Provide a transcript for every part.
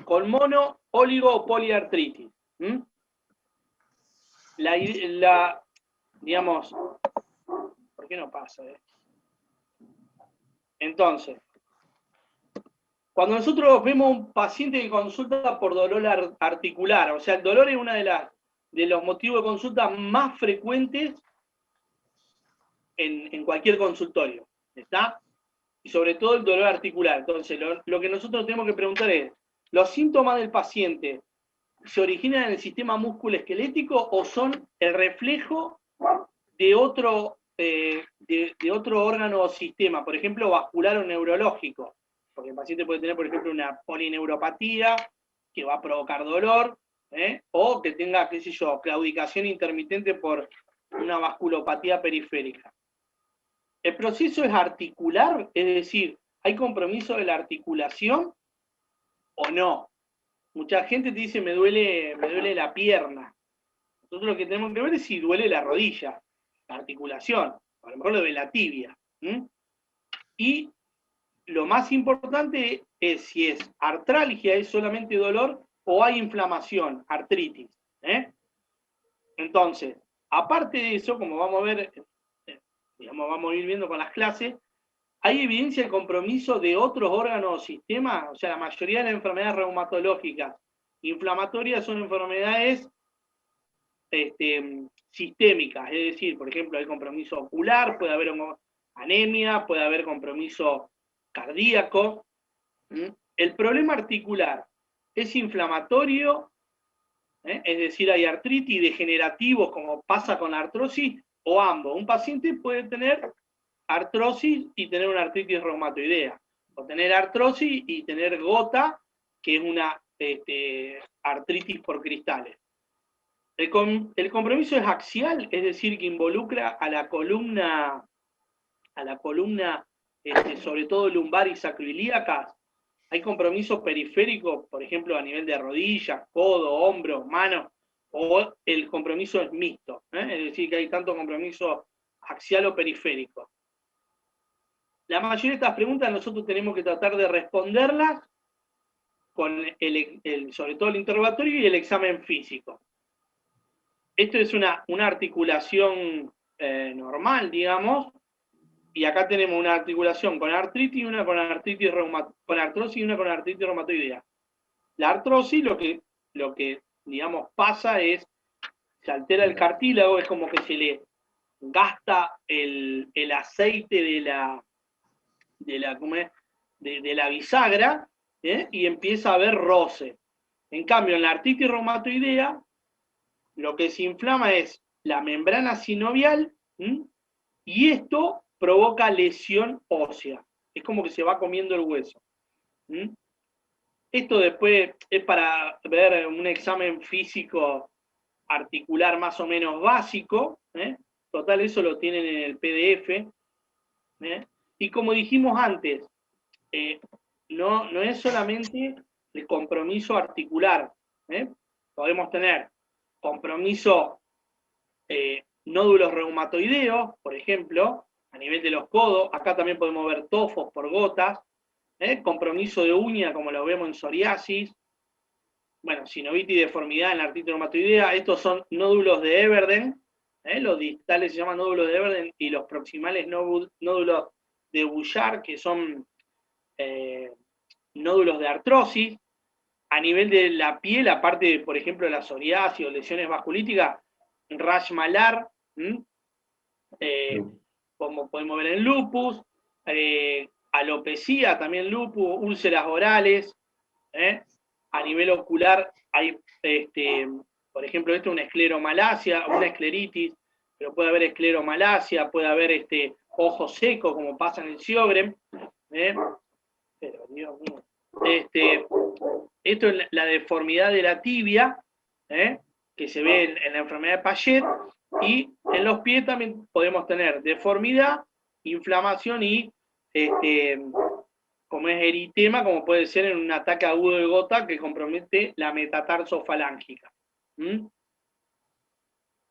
con mono, óligo o poliartritis. Digamos, ¿por qué no pasa? Entonces, cuando nosotros vemos un paciente que consulta por dolor articular, o sea, el dolor es uno de los motivos de consulta más frecuentes en cualquier consultorio, ¿está? Y sobre todo el dolor articular. Entonces, lo que nosotros tenemos que preguntar es, ¿los síntomas del paciente se originan en el sistema musculoesquelético o son el reflejo de otro órgano o sistema, por ejemplo, vascular o neurológico? Porque el paciente puede tener, por ejemplo, una polineuropatía que va a provocar dolor, o que tenga, qué sé yo, claudicación intermitente por una vasculopatía periférica. El proceso es articular, es decir, ¿hay compromiso de la articulación o no? Mucha gente te dice, me duele la pierna. Nosotros lo que tenemos que ver es si duele la rodilla, la articulación, a lo mejor duele la tibia. Y lo más importante es si es artralgia, es solamente dolor, o hay inflamación, artritis. Entonces, aparte de eso, como vamos a ver, vamos a ir viendo con las clases, ¿hay evidencia de compromiso de otros órganos o sistemas? O sea, la mayoría de las enfermedades reumatológicas inflamatorias son enfermedades sistémicas, es decir, por ejemplo, hay compromiso ocular, puede haber anemia, puede haber compromiso cardíaco. El problema articular es inflamatorio, es decir, hay artritis degenerativos como pasa con la artrosis, o ambos. Un paciente puede tener artrosis y tener una artritis reumatoidea, o tener artrosis y tener gota, que es una artritis por cristales. El compromiso es axial, es decir, que involucra a la columna, sobre todo lumbar y sacroiliaca. Hay compromiso periférico, por ejemplo, a nivel de rodillas, codo, hombro, mano, o el compromiso es mixto, es decir, que hay tanto compromiso axial o periférico. La mayoría de estas preguntas nosotros tenemos que tratar de responderlas con sobre todo el interrogatorio y el examen físico. Esto es una articulación normal, digamos, y acá tenemos una articulación con artritis y una con artrosis y una con artritis reumatoidea. La artrosis lo que digamos pasa es, se altera el cartílago, es como que se le gasta el aceite de la bisagra, y empieza a haber roce. En cambio, en la artritis reumatoidea, lo que se inflama es la membrana sinovial, y esto provoca lesión ósea. Es como que se va comiendo el hueso. Esto después es para ver un examen físico articular más o menos básico. Total, eso lo tienen en el PDF. Y como dijimos antes, no es solamente el compromiso articular. Podemos tener compromiso nódulos reumatoideos, por ejemplo, a nivel de los codos. Acá también podemos ver tofos por gotas. Compromiso de uña, como lo vemos en psoriasis. Bueno, sinovitis y deformidad en la artritis reumatoidea. Estos son nódulos de Everden. Los distales se llaman nódulos de Everden y los proximales nódulos de Bouchard, que son nódulos de artrosis. A nivel de la piel, aparte de, por ejemplo, la psoriasis o lesiones vasculíticas, rash malar, como podemos ver en lupus, alopecia, también lupus, úlceras orales. A nivel ocular hay, por ejemplo, una escleromalacia, una escleritis, pero puede haber escleromalacia, puede haber ojo seco, como pasa en el Sjögren. Pero, Dios mío. Esto es la deformidad de la tibia, que se ve en la enfermedad de Paget, y en los pies también podemos tener deformidad, inflamación y como es eritema, como puede ser en un ataque agudo de gota que compromete la metatarsofalangica.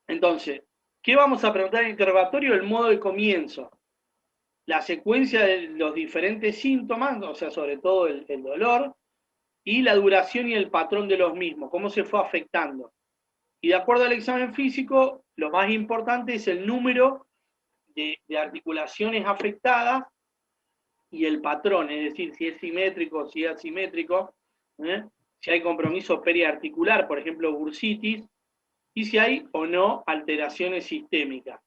Entonces, ¿qué vamos a preguntar en el interrogatorio? El modo de comienzo, la secuencia de los diferentes síntomas, o sea, sobre todo el dolor, y la duración y el patrón de los mismos, cómo se fue afectando. Y de acuerdo al examen físico, lo más importante es el número de articulaciones afectadas y el patrón, es decir, si es simétrico, si es asimétrico, si hay compromiso periarticular, por ejemplo, bursitis, y si hay o no alteraciones sistémicas.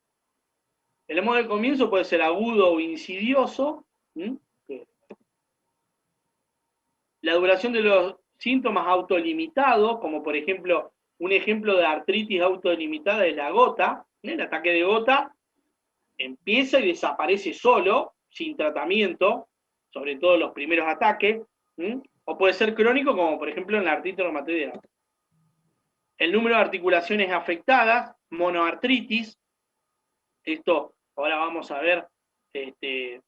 El emodo de comienzo puede ser agudo o insidioso. La duración de los síntomas autolimitados, como por ejemplo, un ejemplo de artritis autolimitada es la gota. El ataque de gota empieza y desaparece solo, sin tratamiento, sobre todo los primeros ataques, o puede ser crónico, como por ejemplo en la artritis reumatoidea. El número de articulaciones afectadas, monoartritis, esto ahora vamos a ver qué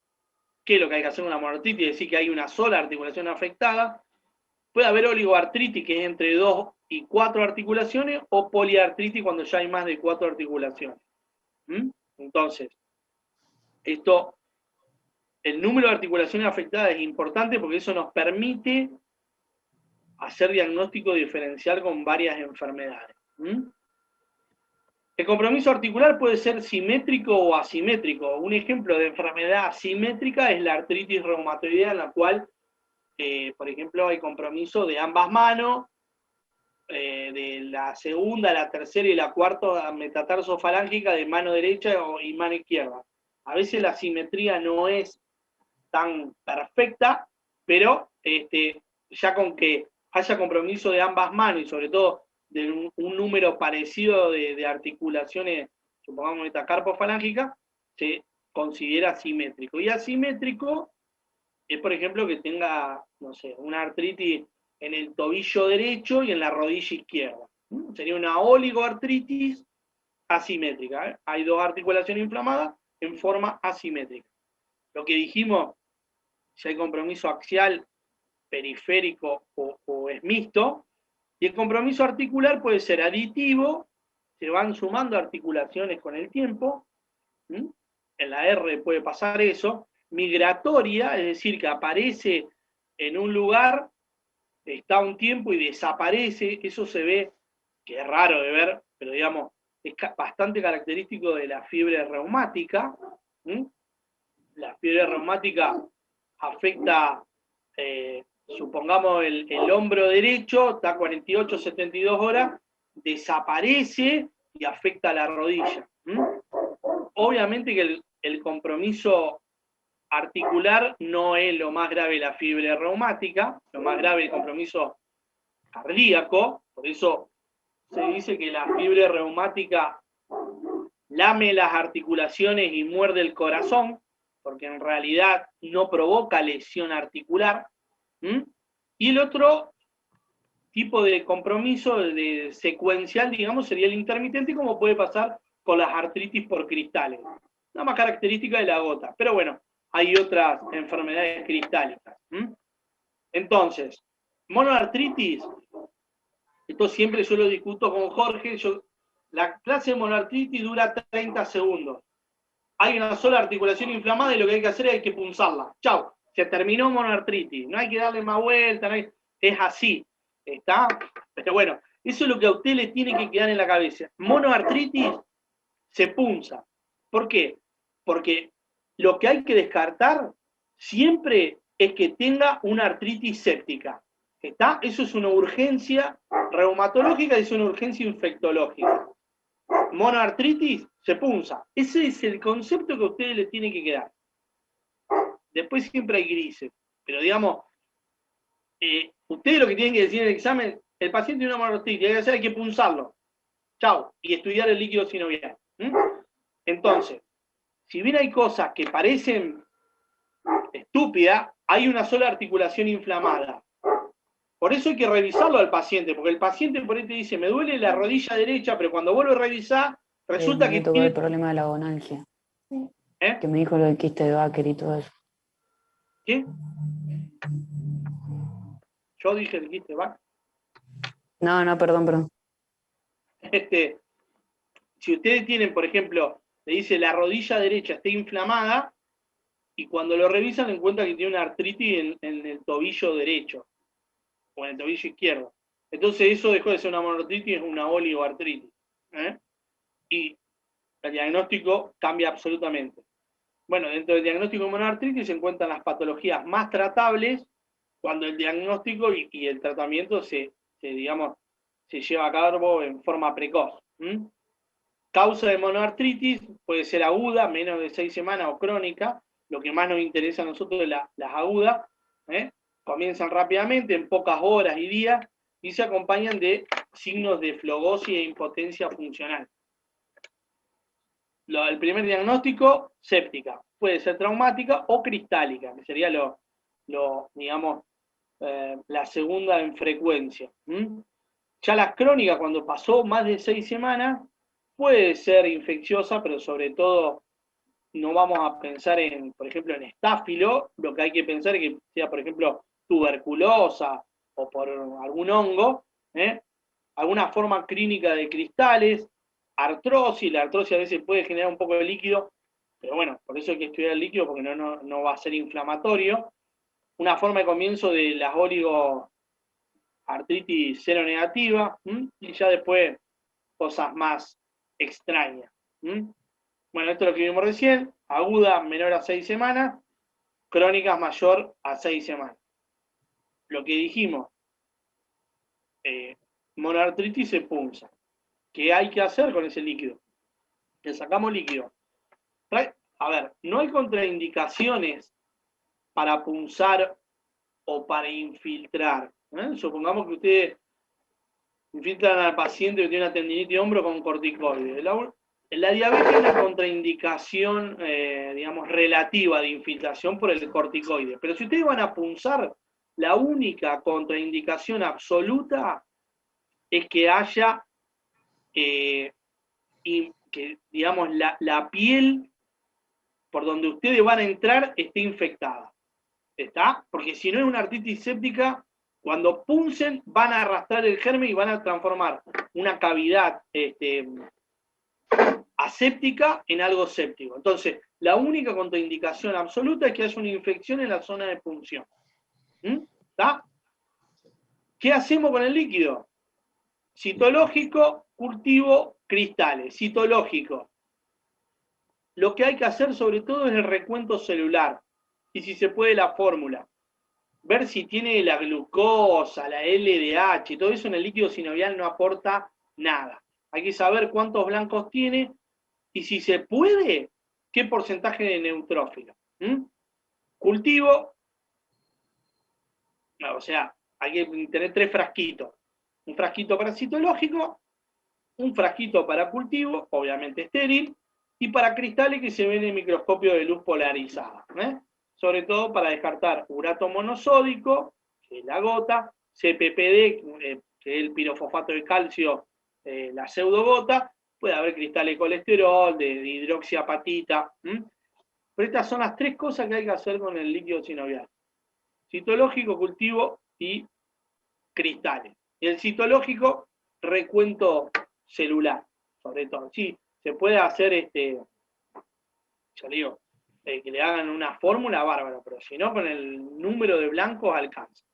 es lo que hay que hacer en una monoartritis, es decir, que hay una sola articulación afectada. Puede haber oligoartritis, que es entre 2 y 4 articulaciones, o poliartritis cuando ya hay más de 4 articulaciones. Entonces, el número de articulaciones afectadas es importante porque eso nos permite hacer diagnóstico diferencial con varias enfermedades. El compromiso articular puede ser simétrico o asimétrico. Un ejemplo de enfermedad asimétrica es la artritis reumatoidea, en la cual, por ejemplo, hay compromiso de ambas manos, de la segunda, la tercera y la cuarta metatarsofalángicas de mano derecha y mano izquierda. A veces la simetría no es tan perfecta, pero ya con que haya compromiso de ambas manos y sobre todo de un número parecido de articulaciones, supongamos metacarpofalángica, se considera simétrico. Y asimétrico es, por ejemplo, que tenga, no sé, una artritis en el tobillo derecho y en la rodilla izquierda. Sería una oligoartritis asimétrica. Hay dos articulaciones inflamadas en forma asimétrica. Lo que dijimos, si hay compromiso axial, periférico o es mixto, y el compromiso articular puede ser aditivo, se van sumando articulaciones con el tiempo, en la R puede pasar eso, migratoria, es decir, que aparece en un lugar, está un tiempo y desaparece, eso se ve, que es raro de ver, pero digamos, es bastante característico de la fiebre reumática. La fiebre reumática afecta, supongamos, el hombro derecho, está 48, 72 horas, desaparece y afecta a la rodilla. Obviamente que el compromiso articular no es lo más grave la fiebre reumática, lo más grave el compromiso cardíaco, por eso se dice que la fiebre reumática lame las articulaciones y muerde el corazón, porque en realidad no provoca lesión articular. Y el otro tipo de compromiso de secuencial, digamos, sería el intermitente, como puede pasar con las artritis por cristales. Una más característica de la gota. Pero bueno, hay otras enfermedades cristálicas. Entonces, monoartritis, esto siempre yo lo discuto con Jorge, la clase de monoartritis dura 30 segundos. Hay una sola articulación inflamada y lo que hay que hacer es que punzarla. Chau, se terminó monoartritis. No hay que darle más vuelta, es así. ¿Está? Pero bueno, eso es lo que a usted le tiene que quedar en la cabeza. Monoartritis se punza. ¿Por qué? Porque lo que hay que descartar siempre es que tenga una artritis séptica. ¿Está? Eso es una urgencia reumatológica y es una urgencia infectológica. Monoartritis se punza. Ese es el concepto que a ustedes le tiene que quedar. Después siempre hay grises. Pero digamos, ustedes lo que tienen que decir en el examen, el paciente tiene una monoartritis, hay que punzarlo. Chau. Y estudiar el líquido sinovial. Entonces, si bien hay cosas que parecen estúpidas, hay una sola articulación inflamada. Por eso hay que revisarlo al paciente, porque el paciente por ahí te dice, me duele la rodilla derecha, pero cuando vuelve a revisar, resulta que tiene el problema de la gonalgia. Que me dijo lo del quiste de Baker y todo eso. ¿Qué? Yo dije el quiste de Baker. No, perdón. Si ustedes tienen, por ejemplo, le dice la rodilla derecha está inflamada, y cuando lo revisan encuentran que tiene una artritis en el tobillo derecho. o en el tobillo izquierdo. Entonces eso dejó de ser una monoartritis, es una oligoartritis. Y el diagnóstico cambia absolutamente. Bueno, dentro del diagnóstico de monoartritis se encuentran las patologías más tratables cuando el diagnóstico y el tratamiento se lleva a cabo en forma precoz. Causa de monoartritis puede ser aguda, menos de 6 semanas, o crónica. Lo que más nos interesa a nosotros es las agudas. Comienzan rápidamente, en pocas horas y días, y se acompañan de signos de flogosis e impotencia funcional. El primer diagnóstico, séptica. Puede ser traumática o cristálica, que sería la segunda en frecuencia. Ya las crónicas, cuando pasó más de 6 semanas, puede ser infecciosa, pero sobre todo no vamos a pensar por ejemplo, en estáfilo. Lo que hay que pensar es que sea, por ejemplo, tuberculosa o por algún hongo, alguna forma clínica de cristales, artrosis. La artrosis a veces puede generar un poco de líquido, pero bueno, por eso hay que estudiar el líquido, porque no va a ser inflamatorio. Una forma de comienzo de las oligoartritis seronegativa, y ya después cosas más extrañas. Bueno, esto es lo que vimos recién: aguda menor a 6 semanas, crónicas mayor a 6 semanas. Lo que dijimos, monoartritis se punza. ¿Qué hay que hacer con ese líquido? Le sacamos líquido. A ver, no hay contraindicaciones para punzar o para infiltrar. Supongamos que ustedes infiltran al paciente que tiene una tendinitis de hombro con corticoides. La diabetes es una contraindicación, relativa de infiltración por el corticoide. Pero si ustedes van a punzar, la única contraindicación absoluta es que haya, la piel por donde ustedes van a entrar esté infectada. ¿Está? Porque si no es una artritis séptica, cuando puncen van a arrastrar el germen y van a transformar una cavidad aséptica en algo séptico. Entonces, la única contraindicación absoluta es que haya una infección en la zona de punción. ¿Está? ¿Qué hacemos con el líquido? Citológico, cultivo, cristales. Citológico. Lo que hay que hacer sobre todo es el recuento celular. Y si se puede, la fórmula. Ver si tiene la glucosa, la LDH, todo eso en el líquido sinovial no aporta nada. Hay que saber cuántos blancos tiene y, si se puede, qué porcentaje de neutrófilo. Cultivo, o sea, hay que tener 3 frasquitos. Un frasquito para citológico, un frasquito para cultivo, obviamente estéril, y para cristales que se ven en microscopio de luz polarizada. Sobre todo para descartar urato monosódico, que es la gota, CPPD, que es el pirofosfato de calcio, la pseudogota. Puede haber cristales de colesterol, de hidroxiapatita. Pero estas son las 3 cosas que hay que hacer con el líquido sinovial: citológico, cultivo y cristales. Y el citológico, recuento celular, sobre todo. Sí, se puede hacer, yo le digo, que le hagan una fórmula bárbara, pero si no, con el número de blancos alcanza.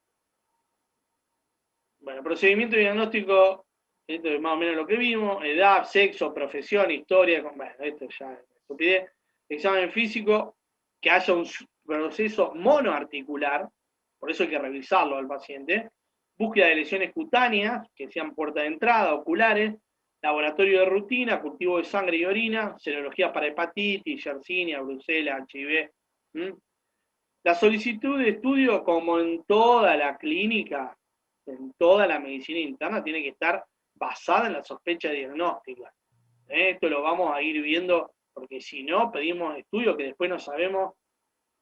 Bueno, procedimiento diagnóstico, esto es más o menos lo que vimos: edad, sexo, profesión, historia, bueno, esto ya es estupidez. Examen físico, que haya un proceso monoarticular, por eso hay que revisarlo al paciente. Búsqueda de lesiones cutáneas, que sean puerta de entrada, oculares. Laboratorio de rutina, cultivo de sangre y orina, serología para hepatitis, Yersinia, Brucela, HIV. La solicitud de estudio, como en toda la clínica, en toda la medicina interna, tiene que estar basada en la sospecha diagnóstica. Esto lo vamos a ir viendo, porque si no, pedimos estudios que después no sabemos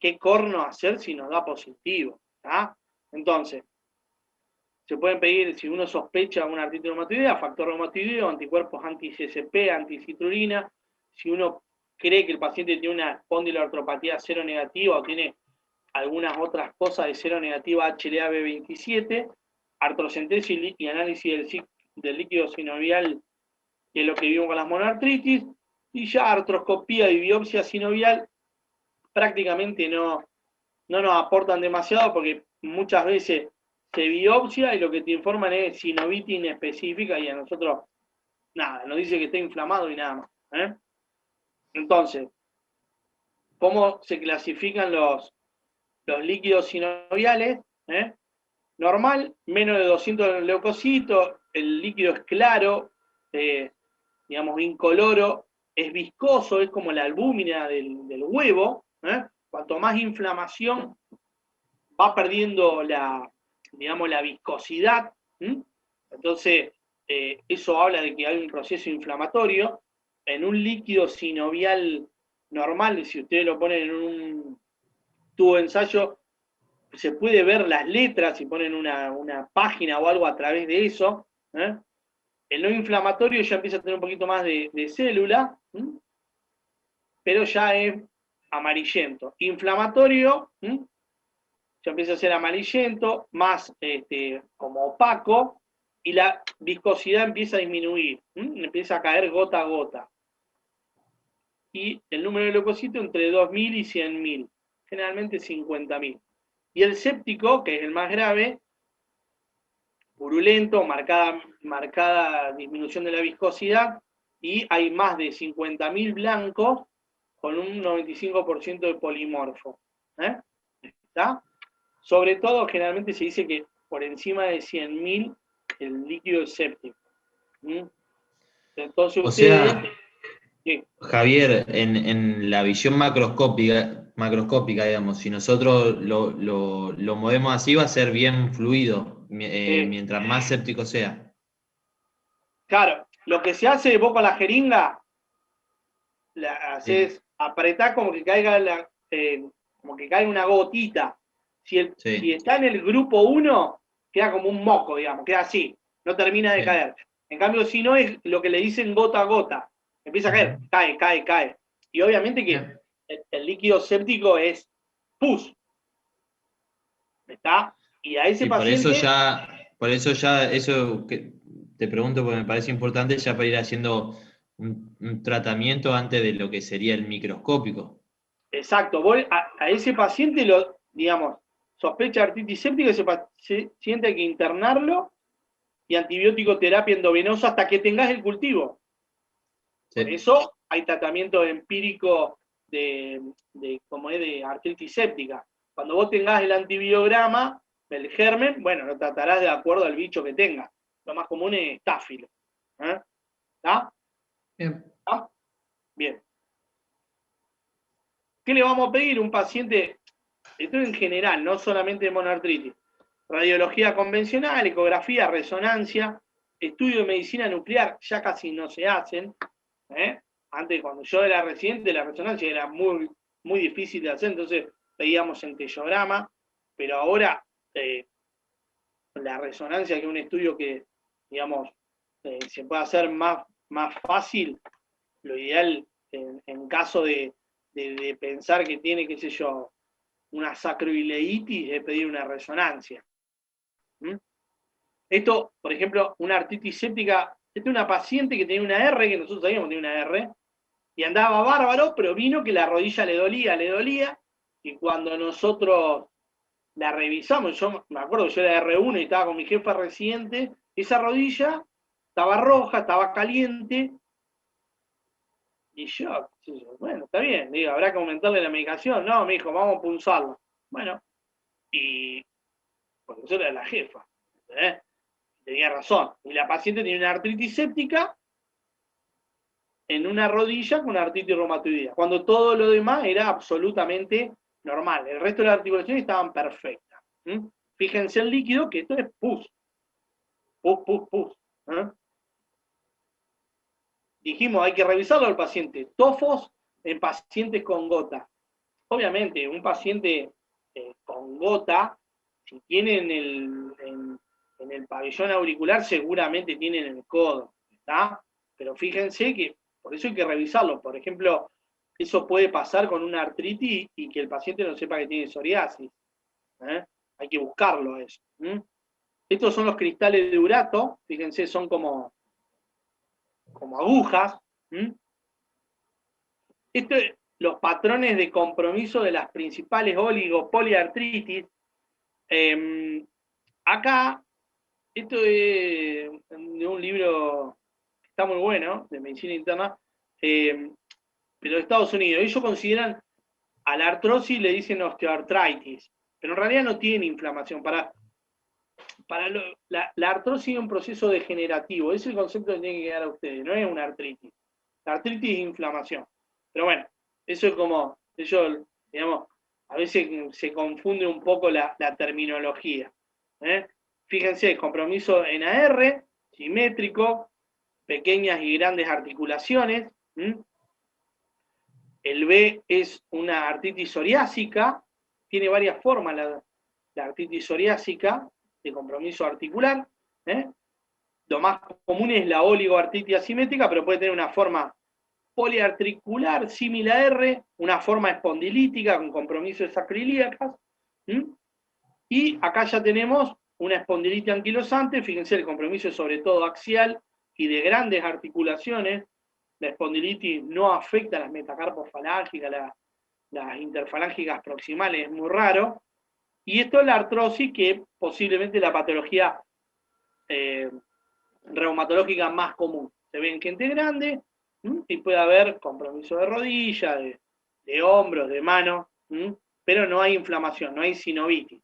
qué corno hacer si nos da positivo. Entonces, se pueden pedir, si uno sospecha una artritis reumatoidea, factor reumatoideo, anticuerpos anti-CSP, anticitrulina. Si uno cree que el paciente tiene una espondiloartropatía seronegativa o tiene algunas otras cosas de seronegativa HLA-B27, artrocentesis y análisis del líquido sinovial, que es lo que vimos con las monoartritis, y ya artroscopía y biopsia sinovial prácticamente no nos aportan demasiado, porque muchas veces se biopsia y lo que te informan es sinovitis inespecífica y a nosotros nada, nos dice que está inflamado y nada más. Entonces, ¿cómo se clasifican los líquidos sinoviales? Normal, menos de 200 leucocitos, el líquido es claro, digamos, incoloro, es viscoso, es como la albúmina del huevo. Cuanto más inflamación, va perdiendo digamos, la viscosidad. Entonces, eso habla de que hay un proceso inflamatorio. En un líquido sinovial normal, si ustedes lo ponen en un tubo de ensayo, se puede ver las letras, si ponen una página o algo a través de eso. El no inflamatorio ya empieza a tener un poquito más de célula, pero ya es amarillento. Inflamatorio, ya empieza a ser amarillento, más como opaco, y la viscosidad empieza a disminuir, empieza a caer gota a gota. Y el número de leucocitos entre 2.000 y 100.000, generalmente 50.000. Y el séptico, que es el más grave, purulento, marcada disminución de la viscosidad, y hay más de 50.000 blancos con un 95% de polimorfo. ¿Está? Sobre todo, generalmente se dice que por encima de 100.000 el líquido es séptico. Entonces ustedes... Sí. Javier, en la visión macroscópica, digamos, si nosotros lo movemos así, va a ser bien fluido, mientras más séptico sea. Claro, lo que se hace vos con la jeringa, haces apretar como que caiga como que caiga una gotita. Si está en el grupo 1, queda como un moco, digamos, queda así, no termina de caer. En cambio, si no, es lo que le dicen gota a gota. Empieza a caer, cae. Y obviamente que el líquido séptico es pus. ¿Está? Y a ese paciente... Por eso ya, eso que te pregunto porque me parece importante ya para ir haciendo un tratamiento antes de lo que sería el microscópico. Exacto, vos a ese paciente digamos, sospecha artritis séptica, ese paciente hay que internarlo y antibiótico terapia endovenosa hasta que tengas el cultivo. Sí. Por eso hay tratamiento empírico de artritis séptica. Cuando vos tengas el antibiograma, el germen, bueno, lo tratarás de acuerdo al bicho que tengas. Lo más común es estáfilo. ¿Está? Bien. ¿Está? Bien. ¿Qué le vamos a pedir a un paciente? Esto en general, no solamente de monoartritis. Radiología convencional, ecografía, resonancia, estudio de medicina nuclear, ya casi no se hacen. Antes, cuando yo era residente, la resonancia era muy, muy difícil de hacer, entonces veíamos centellograma, pero ahora la resonancia, que es un estudio que, digamos, se puede hacer más fácil, lo ideal en caso de pensar que tiene, qué sé yo, una sacroileitis, es pedir una resonancia. Esto, por ejemplo, una artritis séptica, esta es una paciente que tenía una R, que nosotros sabíamos que tenía una R, y andaba bárbaro, pero vino que la rodilla le dolía, y cuando nosotros la revisamos, yo me acuerdo que yo era R1 y estaba con mi jefa residente, esa rodilla estaba roja, estaba caliente, y yo, bueno, está bien, digo, habrá que aumentarle la medicación. No, me dijo, vamos a punzarla. Bueno, y porque yo era la jefa, tenía razón. Y la paciente tenía una artritis séptica en una rodilla con una artritis reumatoidea, cuando todo lo demás era absolutamente normal. El resto de las articulaciones estaban perfectas. Fíjense el líquido, que esto es pus. Pus. Dijimos, hay que revisarlo al paciente. Tofos en pacientes con gota. Obviamente, un paciente con gota, si tiene en el pabellón auricular, seguramente tiene en el codo, ¿está? Pero fíjense que por eso hay que revisarlo. Por ejemplo, eso puede pasar con una artritis y que el paciente no sepa que tiene psoriasis. Hay que buscarlo a eso. Estos son los cristales de urato, fíjense, son como agujas. Los patrones de compromiso de las principales oligopoliartritis. acá, esto es de un libro que está muy bueno, de medicina interna, pero de Estados Unidos. Ellos consideran a la artrosis, le dicen osteoartritis, pero en realidad no tiene inflamación. La artrosis es un proceso degenerativo, ese es el concepto que tienen que quedar a ustedes, no es una artritis. La artritis es inflamación. Pero bueno, eso es como, ellos, digamos, a veces se confunde un poco la terminología. Fíjense, compromiso en AR, simétrico, pequeñas y grandes articulaciones. El B es una artritis psoriásica, tiene varias formas la artritis psoriásica de compromiso articular. Lo más común es la oligoartritis asimétrica, pero puede tener una forma poliarticular similar a R, una forma espondilítica con compromisos sacroiliacas. Y acá ya tenemos una espondilitis anquilosante, fíjense, el compromiso es sobre todo axial y de grandes articulaciones. La espondilitis no afecta a las metacarpofalángicas, las interfalángicas proximales, es muy raro. Y esto es la artrosis, que posiblemente la patología reumatológica más común. Se ve en gente grande, y puede haber compromiso de rodilla, de hombros, de manos, pero no hay inflamación, no hay sinovitis.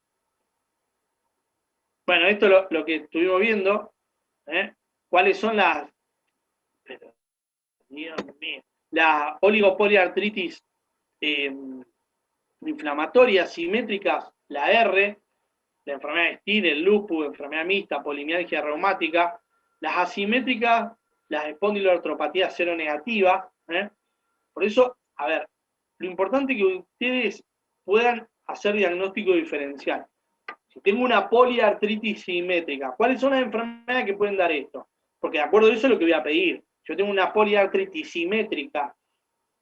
Bueno, esto es lo que estuvimos viendo. ¿Cuáles son las oligopoliartritis inflamatorias simétricas? La R, la enfermedad de Still, el lupus, enfermedad mixta, polimialgia reumática. Las asimétricas, las espondiloartropatías seronegativas. Por eso, a ver, lo importante es que ustedes puedan hacer diagnóstico diferencial. Si tengo una poliartritis simétrica, ¿cuáles son las enfermedades que pueden dar esto? Porque de acuerdo a eso es lo que voy a pedir. Yo tengo una poliartritis simétrica,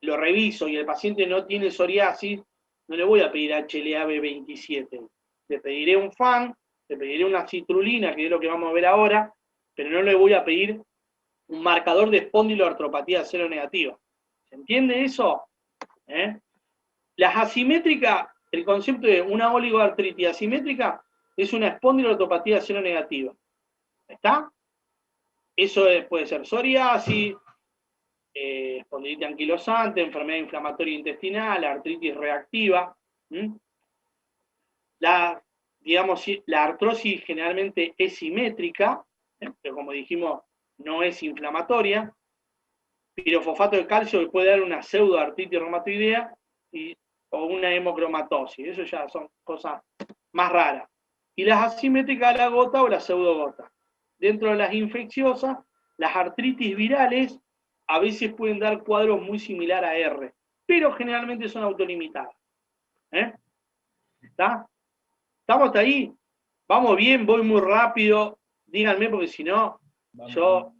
lo reviso y el paciente no tiene psoriasis, no le voy a pedir HLA-B27. Le pediré un FAN, le pediré una citrulina, que es lo que vamos a ver ahora, pero no le voy a pedir un marcador de espondiloartropatía seronegativa. ¿Se entiende eso? Las asimétricas, el concepto de una oligoartritis asimétrica es una espondiloartropatía seronegativa. ¿Está? Eso puede ser psoriasis, espondilitis anquilosante, enfermedad inflamatoria intestinal, artritis reactiva. Digamos, la artrosis generalmente es simétrica, pero como dijimos, no es inflamatoria. Pirofosfato de calcio que puede dar una pseudoartritis reumatoidea o una hemocromatosis. Eso ya son cosas más raras. Y las asimétricas a la gota o la pseudogota. Dentro de las infecciosas, las artritis virales a veces pueden dar cuadros muy similares a R, pero generalmente son autolimitadas. ¿Está? ¿Estamos hasta ahí? ¿Vamos bien? ¿Voy muy rápido? Díganme, porque si no, yo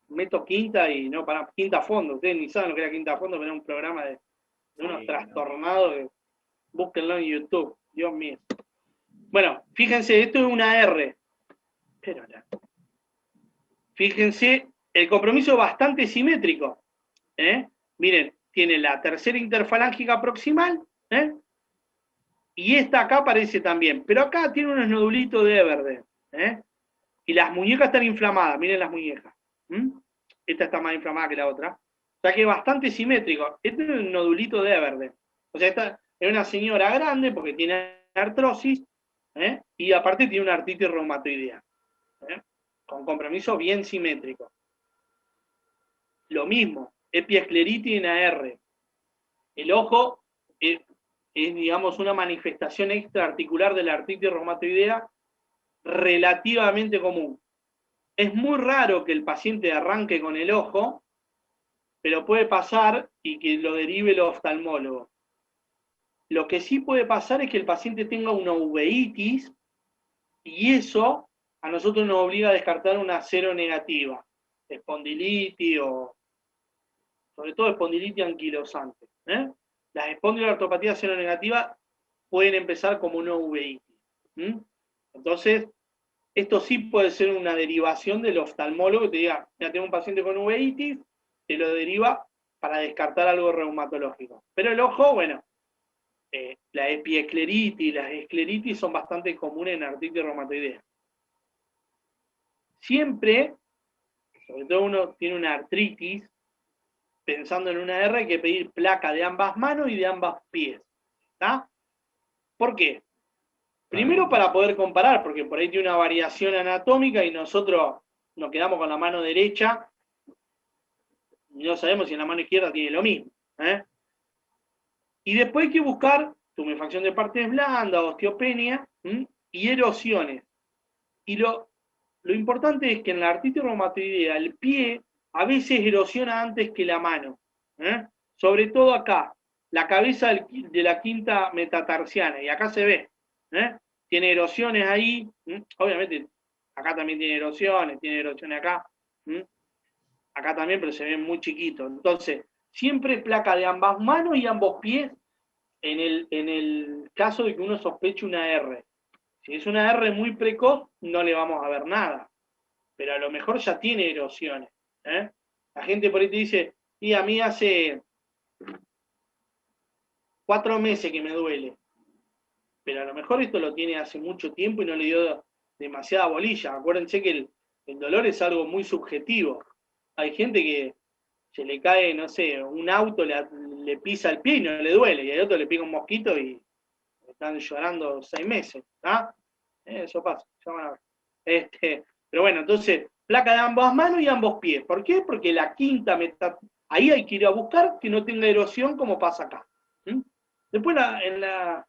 meto quinta y no para quinta a fondo. Ustedes ni saben lo que era quinta a fondo, pero era un programa de unos trastornados que búsquenlo en YouTube. Dios mío. Bueno, fíjense, esto es una R. Pero no. Fíjense, el compromiso es bastante simétrico. Miren, tiene la tercera interfalángica proximal, y esta acá aparece también, pero acá tiene unos nodulitos de verde, y las muñecas están inflamadas, miren las muñecas. Esta está más inflamada que la otra. O sea que es bastante simétrico. Este es un nodulito de verde. O sea, esta es una señora grande porque tiene artrosis, y aparte tiene una artritis reumatoidea, con compromiso bien simétrico. Lo mismo, epiescleritis en AR. El ojo es, digamos, una manifestación extraarticular de la artritis reumatoidea relativamente común. Es muy raro que el paciente arranque con el ojo, pero puede pasar y que lo derive el oftalmólogo. Lo que sí puede pasar es que el paciente tenga una uveitis, y eso a nosotros nos obliga a descartar una seronegativa, espondilitis o sobre todo espondilitis anquilosante. Las espondiloartropatías seronegativas pueden empezar como una uveitis. Entonces, esto sí puede ser una derivación del oftalmólogo que te diga, ya tengo un paciente con uveitis, te lo deriva para descartar algo reumatológico. Pero el ojo, bueno, la epiescleritis y las escleritis son bastante comunes en artritis reumatoidea. Siempre, sobre todo uno tiene una artritis, pensando en una R hay que pedir placa de ambas manos y de ambos pies. ¿Está? ¿Por qué? Primero para poder comparar, porque por ahí tiene una variación anatómica y nosotros nos quedamos con la mano derecha y no sabemos si en la mano izquierda tiene lo mismo. Y después hay que buscar tumefacción de partes blandas, osteopenia y erosiones. Y lo importante es que en la artritis reumatoidea el pie a veces erosiona antes que la mano. Sobre todo acá, la cabeza de la quinta metatarsiana, y acá se ve. Tiene erosiones ahí, obviamente acá también tiene erosiones acá, acá también, pero se ven muy chiquitos. Entonces, siempre placa de ambas manos y ambos pies en el caso de que uno sospeche una R. Si es una R muy precoz, no le vamos a ver nada, pero a lo mejor ya tiene erosiones. La gente por ahí te dice, y a mí hace 4 meses que me duele, pero a lo mejor esto lo tiene hace mucho tiempo y no le dio demasiada bolilla. Acuérdense que el dolor es algo muy subjetivo. Hay gente que se le cae, no sé, un auto, le pisa el pie y no le duele, y al otro le pica un mosquito y están llorando 6 meses. Eso pasa, ya van a ver. Pero bueno, entonces, placa de ambas manos y ambos pies. ¿Por qué? Porque la quinta ahí hay que ir a buscar que no tenga erosión como pasa acá. Después en la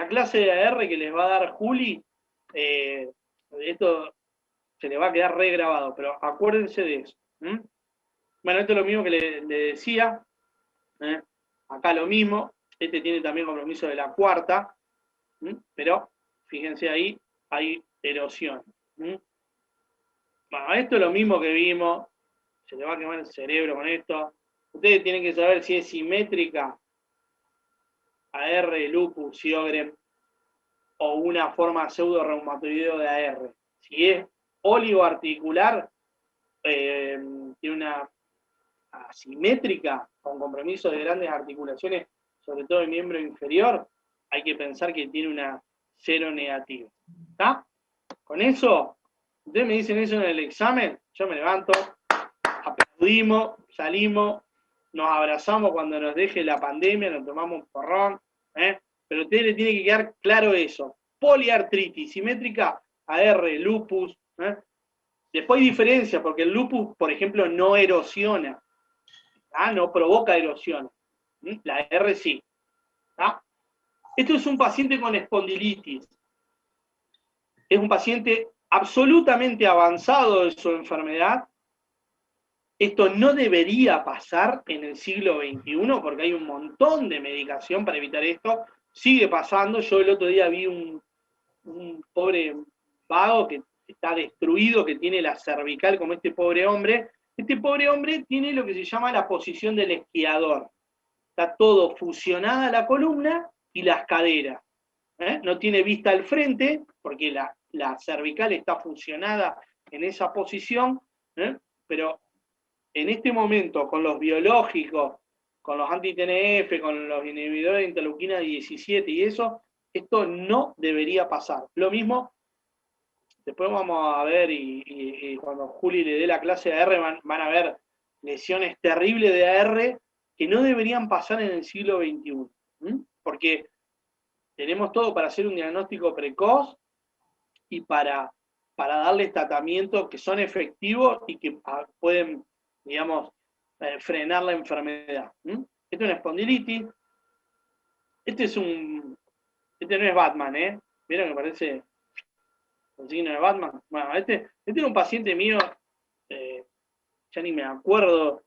clase de AR que les va a dar Juli, esto se le va a quedar regrabado, pero acuérdense de eso. Bueno, esto es lo mismo que le decía. Acá lo mismo. Este tiene también compromiso de la cuarta. Pero, fíjense ahí, hay erosión. Bueno, esto es lo mismo que vimos. Se le va a quemar el cerebro con esto. Ustedes tienen que saber si es simétrica AR, lupus, Sjögren, o una forma pseudo-reumatoideo de AR. Si es oligoarticular, tiene una asimétrica, con compromiso de grandes articulaciones, sobre todo el miembro inferior, hay que pensar que tiene una cero negativa. ¿Está? Con eso, ustedes me dicen eso en el examen, yo me levanto, aplaudimos, salimos, nos abrazamos cuando nos deje la pandemia, nos tomamos un porrón, pero a ustedes les tiene que quedar claro eso. Poliartritis simétrica, AR, lupus. Después hay diferencia, porque el lupus, por ejemplo, no erosiona, no provoca erosión. La R sí. Esto es un paciente con espondilitis. Es un paciente absolutamente avanzado de su enfermedad. Esto no debería pasar en el siglo XXI porque hay un montón de medicación para evitar esto. Sigue pasando. Yo el otro día vi un pobre vago que está destruido, que tiene la cervical como este pobre hombre. Este pobre hombre tiene lo que se llama la posición del esquiador. Está todo fusionada la columna y las caderas. No tiene vista al frente, porque la cervical está fusionada en esa posición, pero en este momento, con los biológicos, con los anti-TNF, con los inhibidores de interleuquina 17 y eso, esto no debería pasar. Lo mismo, después vamos a ver, y cuando Juli le dé la clase de AR, van a ver lesiones terribles de AR que no deberían pasar en el siglo XXI. Porque tenemos todo para hacer un diagnóstico precoz y para darles tratamientos que son efectivos y que pueden, digamos, frenar la enfermedad. Esto es una espondilitis. Este no es Batman, ¿Vieron que parece el signo de Batman? Bueno, este era un paciente mío, ya ni me acuerdo,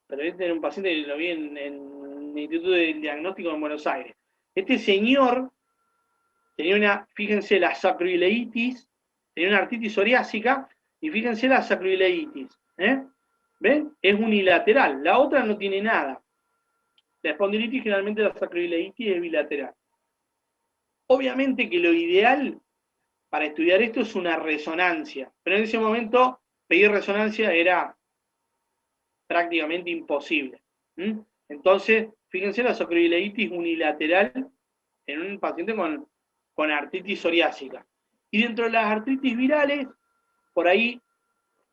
pero este era un paciente que lo vi en el Instituto de Diagnóstico en Buenos Aires. Este señor tenía fíjense, la sacroileitis, tenía una artritis psoriásica, y fíjense la sacroileitis. ¿Ven? Es unilateral, la otra no tiene nada. La espondilitis, generalmente la sacroileitis es bilateral. Obviamente que lo ideal para estudiar esto es una resonancia, pero en ese momento pedir resonancia era prácticamente imposible. Entonces fíjense la sacroileitis unilateral en un paciente con artritis psoriásica. Y dentro de las artritis virales, por ahí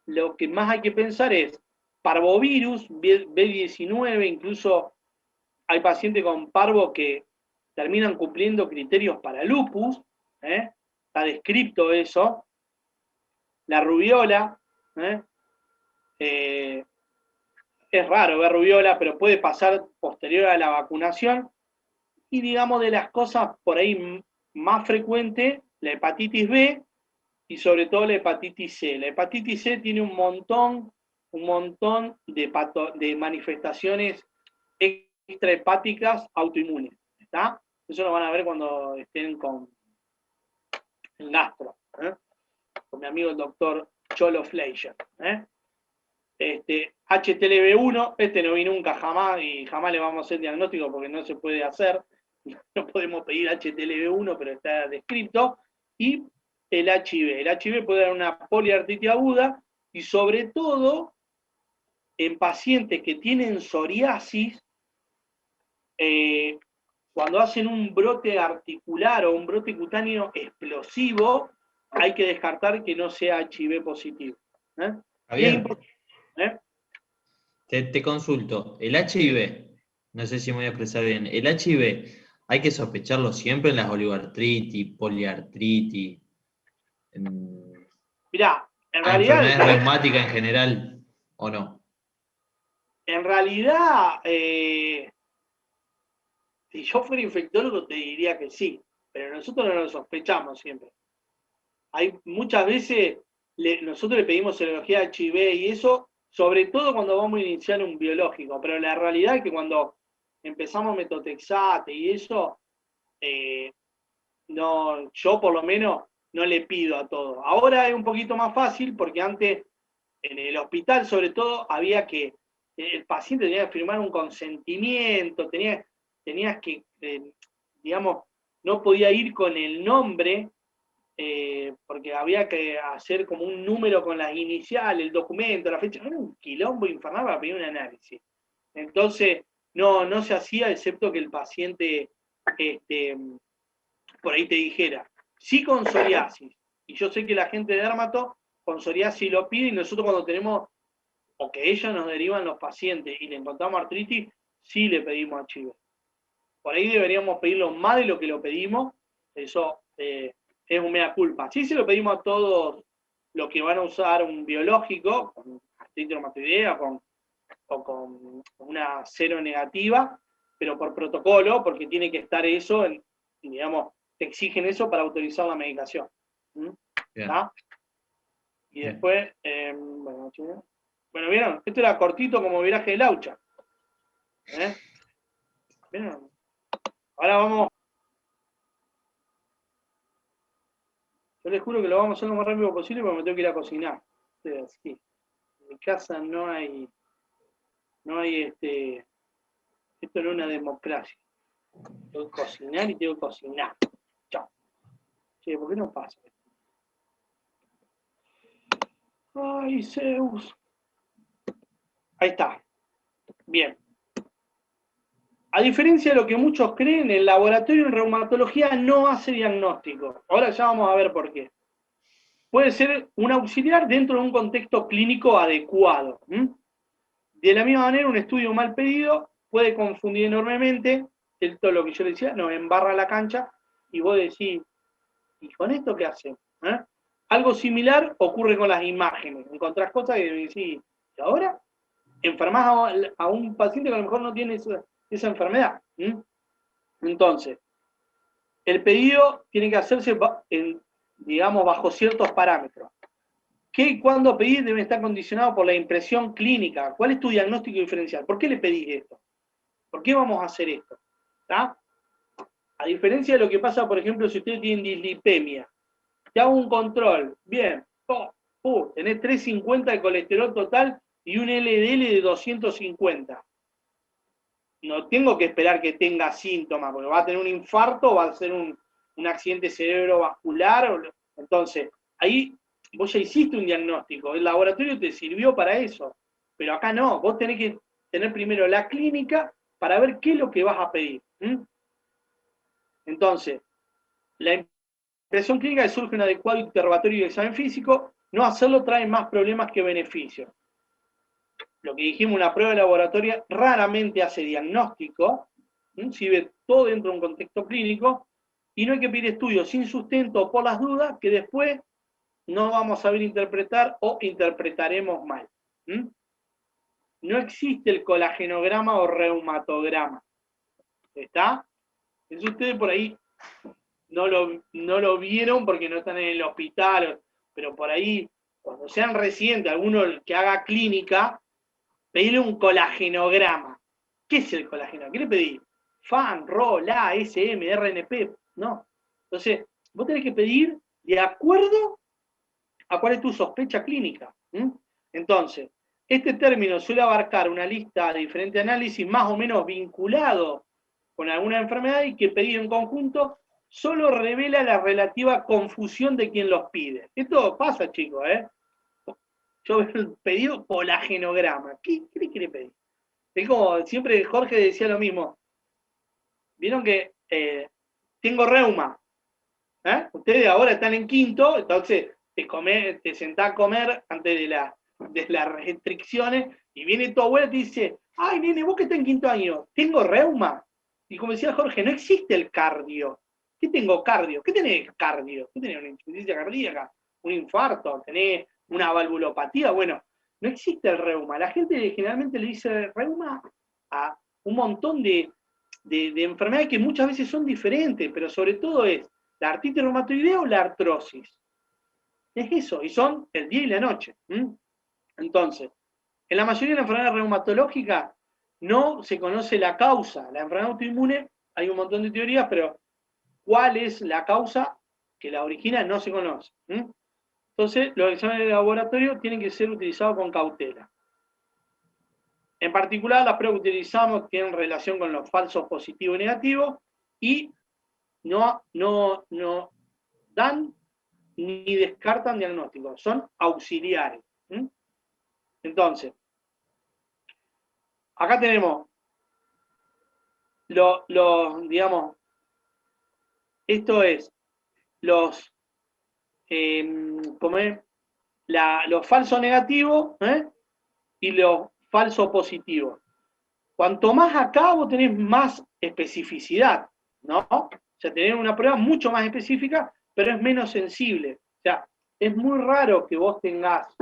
lo que más hay que pensar es parvovirus, B19, incluso hay pacientes con parvo que terminan cumpliendo criterios para lupus, está descrito eso, la rubiola, es raro ver rubiola, pero puede pasar posterior a la vacunación, y digamos de las cosas por ahí más frecuentes, la hepatitis B, y sobre todo la hepatitis C. La hepatitis C tiene un montón de manifestaciones extrahepáticas autoinmunes, ¿está? Eso lo van a ver cuando estén en gastro, con mi amigo el doctor Cholo Fleischer. HTLV1, no vi nunca jamás, y jamás le vamos a hacer diagnóstico porque no se puede hacer, no podemos pedir HTLV1, pero está descrito, y el HIV. El HIV puede dar una poliartritis aguda, y sobre todo en pacientes que tienen psoriasis, cuando hacen un brote articular o un brote cutáneo explosivo, hay que descartar que no sea HIV positivo. Javier, te consulto, el HIV, no sé si me voy a expresar bien, el HIV, ¿hay que sospecharlo siempre en las oligoartritis, poliartritis? Mirá, en realidad... ¿Enfermedades reumáticas en general o no? En realidad, si yo fuera infectólogo te diría que sí, pero nosotros no lo sospechamos siempre. Hay muchas veces, nosotros le pedimos serología de HIV y eso, sobre todo cuando vamos a iniciar un biológico, pero la realidad es que cuando empezamos metotrexate y eso, no, yo por lo menos no le pido a todo. Ahora es un poquito más fácil porque antes en el hospital sobre todo había que, el paciente tenía que firmar un consentimiento, tenías que, digamos, no podía ir con el nombre, porque había que hacer como un número con las iniciales, el documento, la fecha, era un quilombo infernal para pedir un análisis. Entonces, no se hacía excepto que el paciente, por ahí te dijera, sí con psoriasis, y yo sé que la gente de dermato con psoriasis lo pide, y nosotros cuando tenemos, o que ellos nos derivan los pacientes y le encontramos artritis, sí le pedimos HIV. Por ahí deberíamos pedirlo más de lo que lo pedimos, eso es un mea culpa. Sí se lo pedimos a todos los que van a usar un biológico, con artritis reumatoidea o con una cero negativa, pero por protocolo, porque tiene que estar eso, digamos, te exigen eso para autorizar la medicación. ¿Está? Y después, bueno, ¿vieron? Esto era cortito como viraje de laucha. ¿Vieron? Ahora vamos. Yo les juro que lo vamos a hacer lo más rápido posible porque me tengo que ir a cocinar. Sí. En mi casa no hay esto no es una democracia. Tengo que cocinar y tengo que cocinar. Chao. Che, ¿por qué no pasa? Ay, Zeus. Ahí está. Bien. A diferencia de lo que muchos creen, el laboratorio en reumatología no hace diagnóstico. Ahora ya vamos a ver por qué. Puede ser un auxiliar dentro de un contexto clínico adecuado. De la misma manera, un estudio mal pedido puede confundir enormemente, esto es lo que yo le decía, nos embarra la cancha, y vos decís, ¿y con esto qué hacemos? Algo similar ocurre con las imágenes. Encontrás cosas que decís, ¿y ahora? Enfermás a un paciente que a lo mejor no tiene esa enfermedad. Entonces, el pedido tiene que hacerse, digamos, bajo ciertos parámetros. ¿Qué y cuándo pedir debe estar condicionado por la impresión clínica? ¿Cuál es tu diagnóstico diferencial? ¿Por qué le pedís esto? ¿Por qué vamos a hacer esto? ¿Está? A diferencia de lo que pasa, por ejemplo, si ustedes tienen dislipemia, te hago un control, bien, tenés 350 de colesterol total y un LDL de 250. No tengo que esperar que tenga síntomas, porque va a tener un infarto, va a ser un accidente cerebrovascular. Entonces, ahí vos ya hiciste un diagnóstico, el laboratorio te sirvió para eso, pero acá no, vos tenés que tener primero la clínica para ver qué es lo que vas a pedir. Entonces, la impresión clínica que surge un adecuado interrogatorio y examen físico, no hacerlo trae más problemas que beneficios. Lo que dijimos, una prueba de laboratorio raramente hace diagnóstico, si ve todo dentro de un contexto clínico, y no hay que pedir estudios sin sustento o por las dudas que después no vamos a saber interpretar o interpretaremos mal. No existe el colagenograma o reumatograma. ¿Está? Eso ustedes por ahí no lo vieron porque no están en el hospital, pero por ahí, cuando sean residentes, alguno que haga clínica, pedirle un colagenograma. ¿Qué es el colágeno? ¿Qué le pedí? FAN, RO, LA, SM, RNP. No. Entonces, vos tenés que pedir de acuerdo a cuál es tu sospecha clínica. Entonces, este término suele abarcar una lista de diferentes análisis más o menos vinculados con alguna enfermedad y que pedido en conjunto solo revela la relativa confusión de quien los pide. Esto pasa, chicos, Yo veo el pedido colagenograma. ¿Qué le quiere pedir? Es como siempre Jorge decía lo mismo. Vieron que tengo reuma. Ustedes ahora están en quinto, entonces te sentás a comer antes de las restricciones y viene tu abuela y te dice, ay, nene, vos que estás en quinto año, tengo reuma. Y como decía Jorge, no existe el cardio. ¿Qué tengo cardio? ¿Qué tenés cardio? ¿Qué tenés? ¿Una insuficiencia cardíaca? ¿Un infarto? ¿Tenés una valvulopatía? Bueno, no existe el reuma. La gente generalmente le dice reuma a un montón de enfermedades que muchas veces son diferentes, pero sobre todo es la artritis reumatoidea o la artrosis. Es eso, y son el día y la noche. Entonces, en la mayoría de las enfermedades reumatológicas no se conoce la causa. La enfermedad autoinmune, hay un montón de teorías, pero ¿cuál es la causa que la origina? No se conoce. Entonces, los exámenes de laboratorio tienen que ser utilizados con cautela. En particular, las pruebas que utilizamos tienen relación con los falsos positivos y negativos y no dan ni descartan diagnósticos, son auxiliares. Entonces, acá tenemos digamos, esto es los los falsos negativos y los falsos positivos. Cuanto más acá vos tenés más especificidad, ¿no? O sea, tenés una prueba mucho más específica, pero es menos sensible. O sea, es muy raro que vos tengas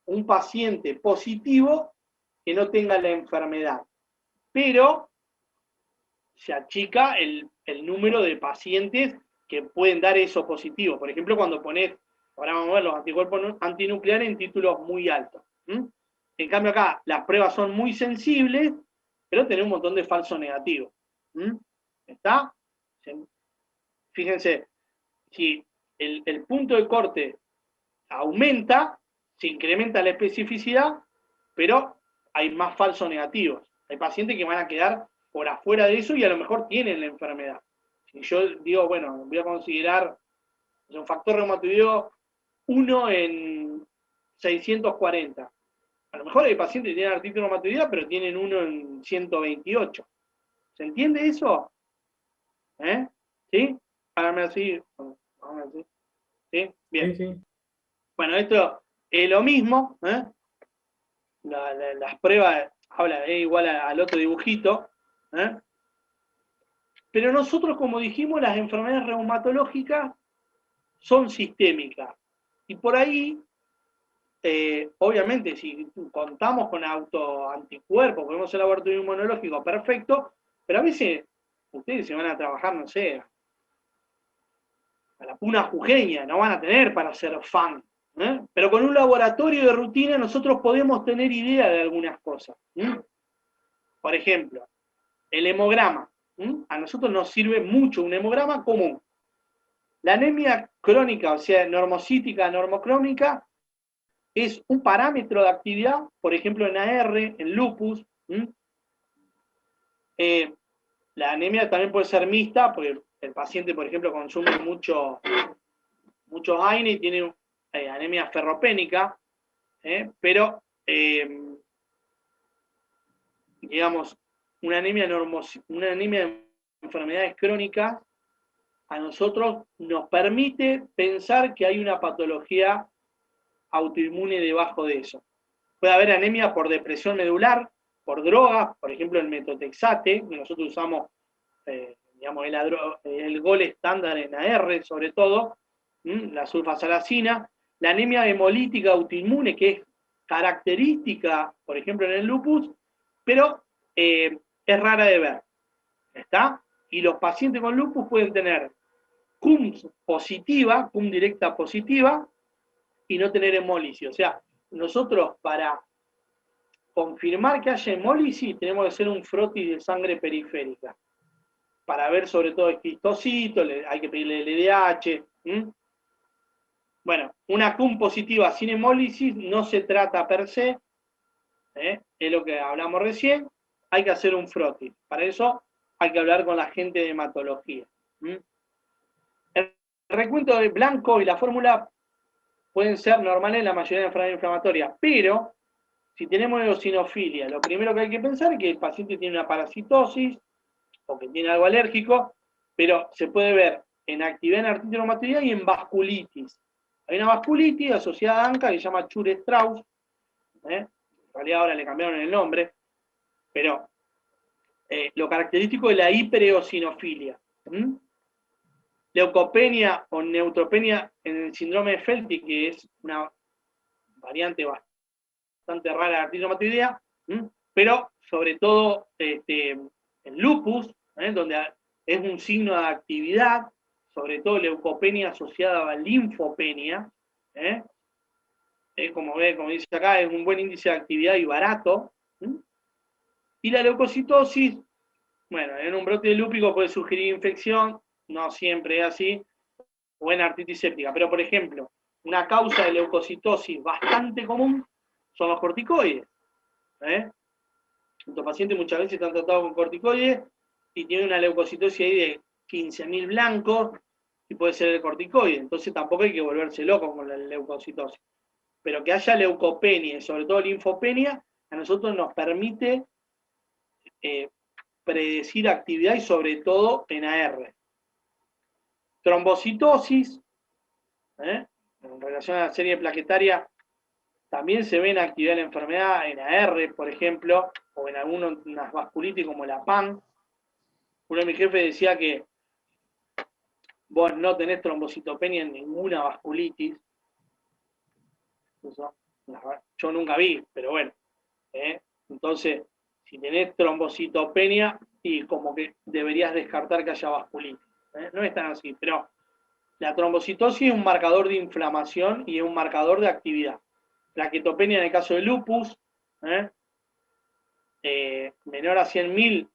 un paciente positivo que no tenga la enfermedad. Pero se achica el número de pacientes que pueden dar eso positivo. Por ejemplo, cuando ponés, ahora vamos a ver los anticuerpos antinucleares en títulos muy altos. En cambio acá, las pruebas son muy sensibles, pero tenés un montón de falsos negativos. ¿Está? Fíjense, si el punto de corte aumenta, se incrementa la especificidad, pero hay más falsos negativos. Hay pacientes que van a quedar por afuera de eso y a lo mejor tienen la enfermedad. Si yo digo, bueno, voy a considerar un factor reumatoideo 1 en 640. A lo mejor hay pacientes que tienen artritis reumatoidea, pero tienen 1 en 128. ¿Se entiende eso? ¿Sí? Háganme así. ¿Sí? Bien. Sí. Bueno, esto es lo mismo. Las pruebas habla igual al otro dibujito. Pero nosotros, como dijimos, las enfermedades reumatológicas son sistémicas. Y por ahí, obviamente, si contamos con autoanticuerpos, podemos hacer laboratorio inmunológico perfecto, pero a veces ustedes se van a trabajar, no sé, a la Puna Jujeña, no van a tener para ser fan. Pero con un laboratorio de rutina nosotros podemos tener idea de algunas cosas. Por ejemplo, el hemograma. A nosotros nos sirve mucho un hemograma común. La anemia crónica, o sea, normocítica, normocrómica, es un parámetro de actividad, por ejemplo, en AR, en lupus. La anemia también puede ser mixta, porque el paciente, por ejemplo, consume muchos AINE y tiene anemia ferropénica, pero, digamos, una anemia de enfermedades crónicas a nosotros nos permite pensar que hay una patología autoinmune debajo de eso. Puede haber anemia por depresión medular, por drogas, por ejemplo el metotrexate, que nosotros usamos, digamos, el gol estándar en AR, sobre todo, la sulfasalacina, la anemia hemolítica autoinmune, que es característica, por ejemplo, en el lupus, pero es rara de ver, ¿está? Y los pacientes con lupus pueden tener cum positiva, cum directa positiva, y no tener hemólisis. O sea, nosotros para confirmar que haya hemólisis tenemos que hacer un frotis de sangre periférica, para ver sobre todo esquistocitos, hay que pedirle LDH. Bueno, una cum positiva sin hemólisis no se trata per se, es lo que hablamos recién, hay que hacer un frotis. Para eso hay que hablar con la gente de hematología. El recuento de blanco y la fórmula pueden ser normales en la mayoría de enfermedades inflamatorias, pero si tenemos eosinofilia, lo primero que hay que pensar es que el paciente tiene una parasitosis o que tiene algo alérgico, pero se puede ver en actividad en artritis reumatoidea y en vasculitis. Hay una vasculitis asociada a ANCA que se llama Chur-Strauss, en realidad ahora le cambiaron el nombre, pero lo característico es la hipereosinofilia. Leucopenia o neutropenia en el síndrome de Felty, que es una variante bastante rara de artritis reumatoidea, pero sobre todo en lupus, donde es un signo de actividad, sobre todo leucopenia asociada a linfopenia, como dice acá, es un buen índice de actividad y barato. Y la leucocitosis, bueno, en un brote lúpico puede sugerir infección, no siempre es así, o en artritis séptica. Pero, por ejemplo, una causa de leucocitosis bastante común son los corticoides. Estos pacientes muchas veces están tratados con corticoides y tienen una leucocitosis ahí de 15.000 blancos y puede ser el corticoide. Entonces tampoco hay que volverse loco con la leucocitosis. Pero que haya leucopenia y sobre todo linfopenia, a nosotros nos permite predecir actividad y sobre todo en AR. Trombocitosis, en relación a la serie plaquetaria, también se ve en actividad de la enfermedad, en AR, por ejemplo, o en algunas vasculitis como la PAN. Uno de mis jefes decía que vos no tenés trombocitopenia en ninguna vasculitis. Eso, yo nunca vi, pero bueno. Entonces, si tenés trombocitopenia, y como que deberías descartar que haya vasculitis. No es tan así, pero la trombocitosis es un marcador de inflamación y es un marcador de actividad. Plaquetopenia en el caso de lupus, menor a 100.000,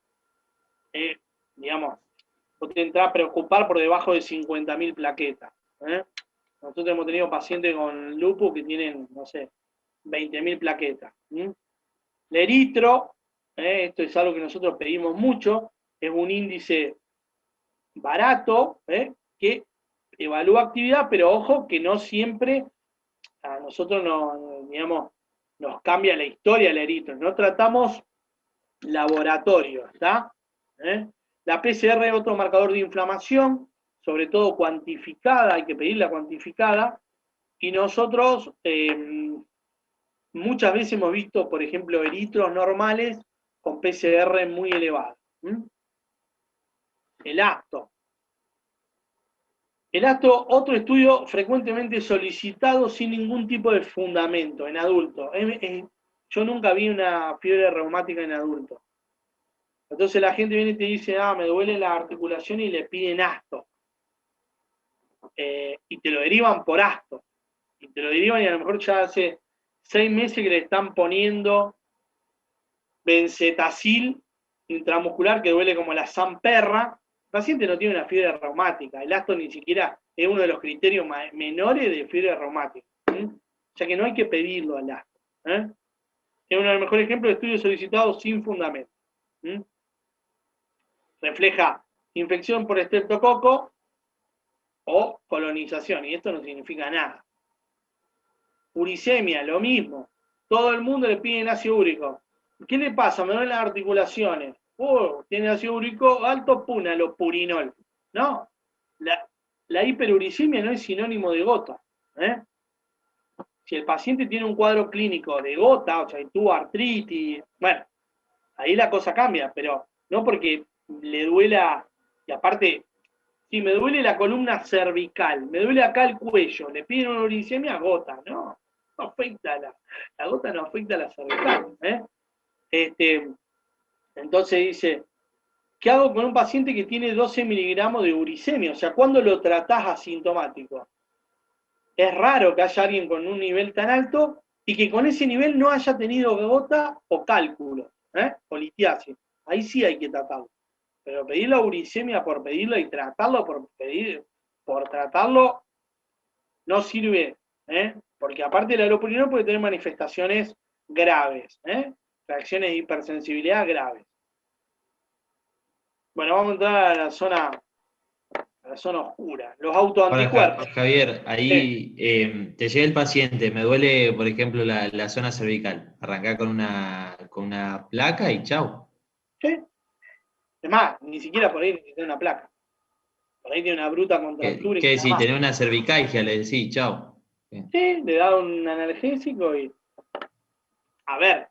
digamos, vos te entras a preocupar por debajo de 50.000 plaquetas. Nosotros hemos tenido pacientes con lupus que tienen, no sé, 20.000 plaquetas. El eritro, esto es algo que nosotros pedimos mucho, es un índice barato, que evalúa actividad, pero ojo que no siempre a nosotros nos cambia la historia el eritro. No tratamos laboratorio, ¿está? La PCR es otro marcador de inflamación, sobre todo cuantificada, hay que pedirla cuantificada, y nosotros muchas veces hemos visto, por ejemplo, eritros normales con PCR muy elevados. El acto. El acto, otro estudio frecuentemente solicitado sin ningún tipo de fundamento en adultos. Yo nunca vi una fiebre reumática en adultos. Entonces la gente viene y te dice, me duele la articulación y le piden asto. Y te lo derivan por asto. Y te lo derivan y a lo mejor ya hace 6 meses que le están poniendo benzetacil intramuscular que duele como la zamperra. El paciente no tiene una fiebre reumática. El asto ni siquiera es uno de los criterios menores de fiebre reumática. O sea que no hay que pedirlo al asto. Es uno de los mejores ejemplos de estudios solicitados sin fundamento. Refleja infección por estreptococo o colonización, y esto no significa nada. Uricemia, lo mismo. Todo el mundo le pide ácido úrico. ¿Qué le pasa? Me duelen las articulaciones. tiene ácido úrico alto, pum, alopurinol. No, la hiperuricemia no es sinónimo de gota. Si el paciente tiene un cuadro clínico de gota, o sea, tuvo artritis, bueno, ahí la cosa cambia, pero no porque le duela, y aparte, si me duele la columna cervical, me duele acá el cuello, le piden una uricemia, gota, no afecta la gota no afecta a la cervical. Entonces dice, ¿qué hago con un paciente que tiene 12 miligramos de uricemia? O sea, ¿cuándo lo tratás asintomático? Es raro que haya alguien con un nivel tan alto y que con ese nivel no haya tenido gota o cálculo, o litiasis. Ahí sí hay que tratarlo. Pero pedir la uricemia por pedirla y tratarlo por tratarlo no sirve, porque aparte la alopurinol puede tener manifestaciones graves, reacciones de hipersensibilidad graves. Bueno, vamos a entrar a la zona oscura, los autoanticuerpos. Ahora, Javier, ahí te llega el paciente, me duele, por ejemplo, la zona cervical. Arrancá con una placa y chau. ¿Sí? Es más, ni siquiera por ahí necesita una placa. Por ahí tiene una bruta contractura. ¿Qué decís? Tener una cervicalgia, le decís, chau. Sí, le da un analgésico y... A ver,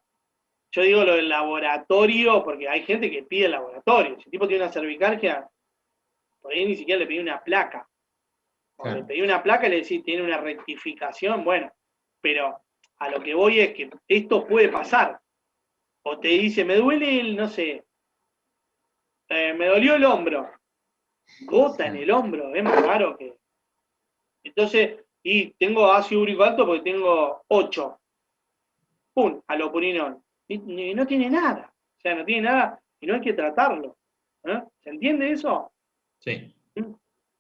yo digo lo del laboratorio, porque hay gente que pide el laboratorio. Si el tipo tiene una cervicalgia, por ahí ni siquiera le pedí una placa. Cuando le pedí una placa le decís, tiene una rectificación, bueno, pero a lo que voy es que esto puede pasar. O te dice, me duele el, no sé, me dolió el hombro. Gota en el hombro, es más raro que... Entonces, y tengo ácido úrico alto porque tengo 8. ¡Pum! Alopurinol. Y no tiene nada. O sea, no tiene nada y no hay que tratarlo. ¿Se entiende eso? Sí.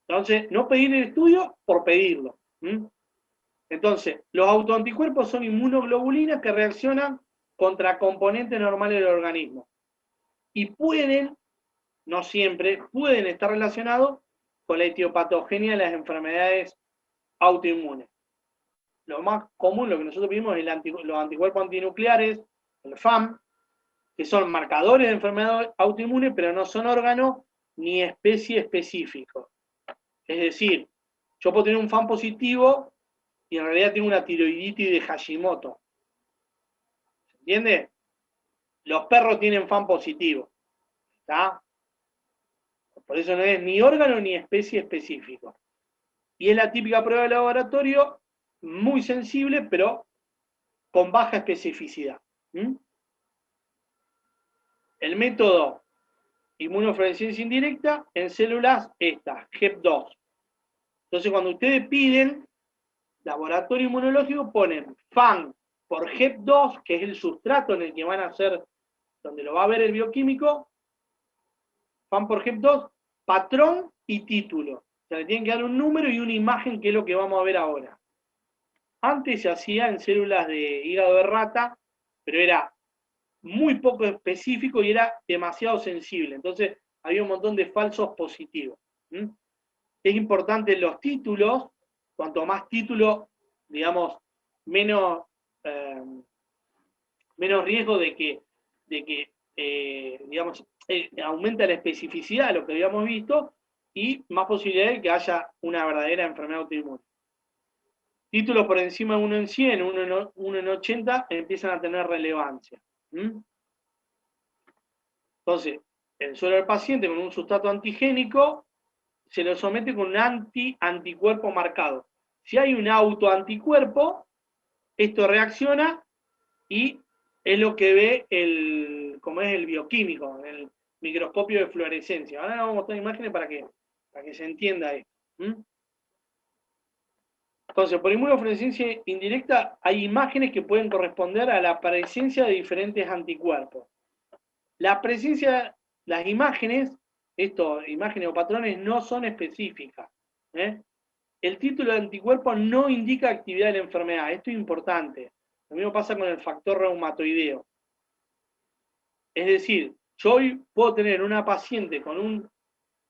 Entonces, no pedir el estudio por pedirlo. Entonces, los autoanticuerpos son inmunoglobulinas que reaccionan contra componentes normales del organismo. Y pueden, no siempre, pueden estar relacionados con la etiopatogenia de las enfermedades autoinmunes. Lo más común, lo que nosotros vimos, es los anticuerpos antinucleares, el FAM, que son marcadores de enfermedad autoinmune, pero no son órganos ni especie específicos. Es decir, yo puedo tener un FAM positivo y en realidad tengo una tiroiditis de Hashimoto. ¿Se entiende? Los perros tienen FAM positivo. ¿Está? Por eso no es ni órgano ni especie específico. Y es la típica prueba de laboratorio, muy sensible, pero con baja especificidad. El método inmunofluorescencia indirecta en células estas, HEP2. Entonces, cuando ustedes piden laboratorio inmunológico, ponen FAN por HEP2, que es el sustrato en el que van a hacer, donde lo va a ver el bioquímico, FAN por HEP2, patrón y título. O sea, le tienen que dar un número y una imagen, que es lo que vamos a ver ahora. Antes se hacía en células de hígado de rata, pero era muy poco específico y era demasiado sensible. Entonces había un montón de falsos positivos. Es importante los títulos, cuanto más títulos, digamos, menos riesgo de que digamos, aumenta la especificidad de lo que habíamos visto y más posibilidad de que haya una verdadera enfermedad autoinmune. Títulos por encima de 1 en 100, 1 en 80 empiezan a tener relevancia. Entonces, el suelo del paciente con un sustrato antigénico se lo somete con un anticuerpo marcado. Si hay un autoanticuerpo, esto reacciona y es lo que ve como es el bioquímico, el microscopio de fluorescencia. Ahora vamos a mostrar imágenes para que se entienda esto. Entonces, por inmunofluorescencia indirecta hay imágenes que pueden corresponder a la presencia de diferentes anticuerpos. La presencia, las imágenes, imágenes o patrones no son específicas. El título de anticuerpo no indica actividad de la enfermedad. Esto es importante. Lo mismo pasa con el factor reumatoideo. Es decir, yo hoy puedo tener una paciente con un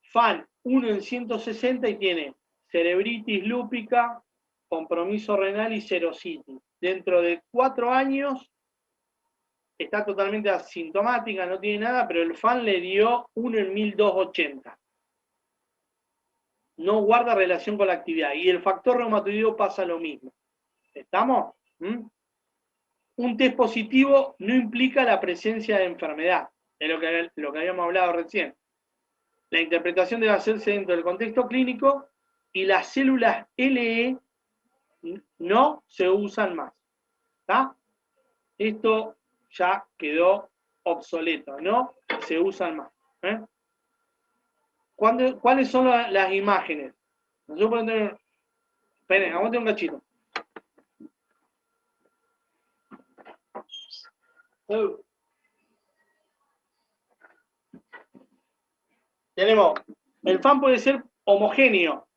FAN 1 en 160 y tiene cerebritis lúpica, compromiso renal y serositis. Dentro de 4 años está totalmente asintomática, no tiene nada, pero el FAN le dio 1 en 1280. No guarda relación con la actividad. Y el factor reumatoideo pasa lo mismo. ¿Estamos? Un test positivo no implica la presencia de enfermedad. Es lo que habíamos hablado recién. La interpretación debe hacerse dentro del contexto clínico y las células LE no se usan más. ¿Está? Esto ya quedó obsoleto, no se usan más. ¿Cuáles son las imágenes? Nosotros podemos tener... Esperen, aguante un cachito. Tenemos, el FAN puede ser homogéneo.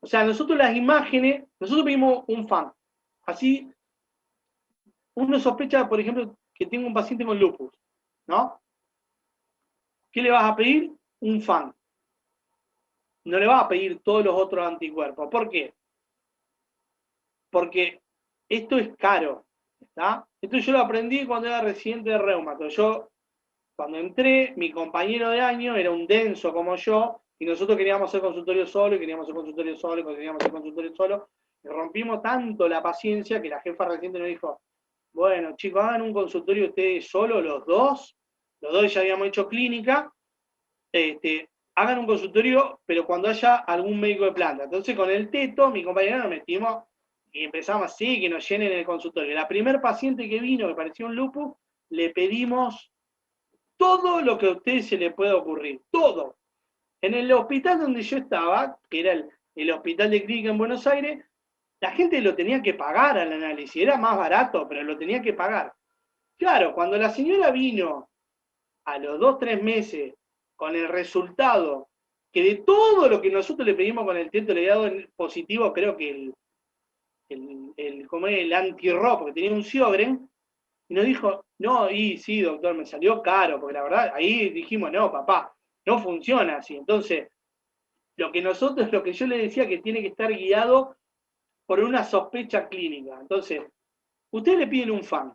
O sea, nosotros las imágenes, nosotros pedimos un FAN. Así, uno sospecha, por ejemplo, que tengo un paciente con lupus, ¿no? ¿Qué le vas a pedir? Un FAN. No le vas a pedir todos los otros anticuerpos. ¿Por qué? Porque esto es caro, ¿está? Esto yo lo aprendí cuando era residente de reumato. Yo, cuando entré, mi compañero de año era un denso como yo, y nosotros queríamos hacer consultorio solo, y queríamos hacer consultorio solo, y queríamos hacer consultorio solo, y rompimos tanto la paciencia que la jefa residente nos dijo, bueno, chicos, hagan un consultorio ustedes solo, los dos ya habíamos hecho clínica, hagan un consultorio, pero cuando haya algún médico de planta. Entonces, con el teto, mi compañero nos metimos y empezamos así, que nos llenen el consultorio. La primer paciente que vino, que parecía un lupus, le pedimos todo lo que a usted se le pueda ocurrir, todo. En el hospital donde yo estaba, que era el Hospital de Clínica en Buenos Aires, la gente lo tenía que pagar al análisis, era más barato, pero lo tenía que pagar. Claro, cuando la señora vino a los 2-3 meses con el resultado, que de todo lo que nosotros le pedimos con el teto le había dado positivo, creo que el anti-RO, porque tenía un Sjögren, y nos dijo, no, y sí, doctor, me salió caro, porque la verdad, ahí dijimos, no, papá, no funciona así. Entonces, lo que yo le decía que tiene que estar guiado por una sospecha clínica. Entonces, ustedes le piden un FAN,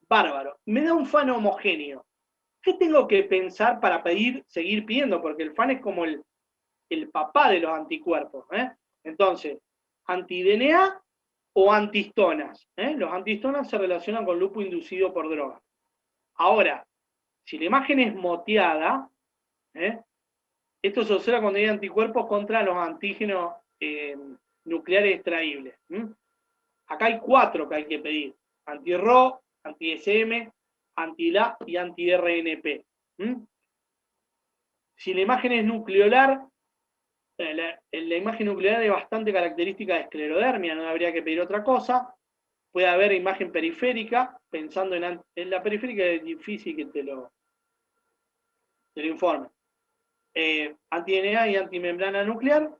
bárbaro, me da un FAN homogéneo. ¿Qué tengo que pensar para seguir pidiendo? Porque el FAN es como el papá de los anticuerpos. Entonces, anti-DNA o antistonas. Los antistonas se relacionan con lupus inducido por droga. Ahora, si la imagen es moteada, esto se observa cuando hay anticuerpos contra los antígenos nucleares extraíbles. Acá hay 4 que hay que pedir: anti-RO, anti-SM, anti-LA y anti-RNP. Si la imagen es nucleolar, la imagen nuclear es bastante característica de esclerodermia, no habría que pedir otra cosa. Puede haber imagen periférica, pensando en la periférica es difícil que te lo informe. Anti-DNA y antimembrana nuclear.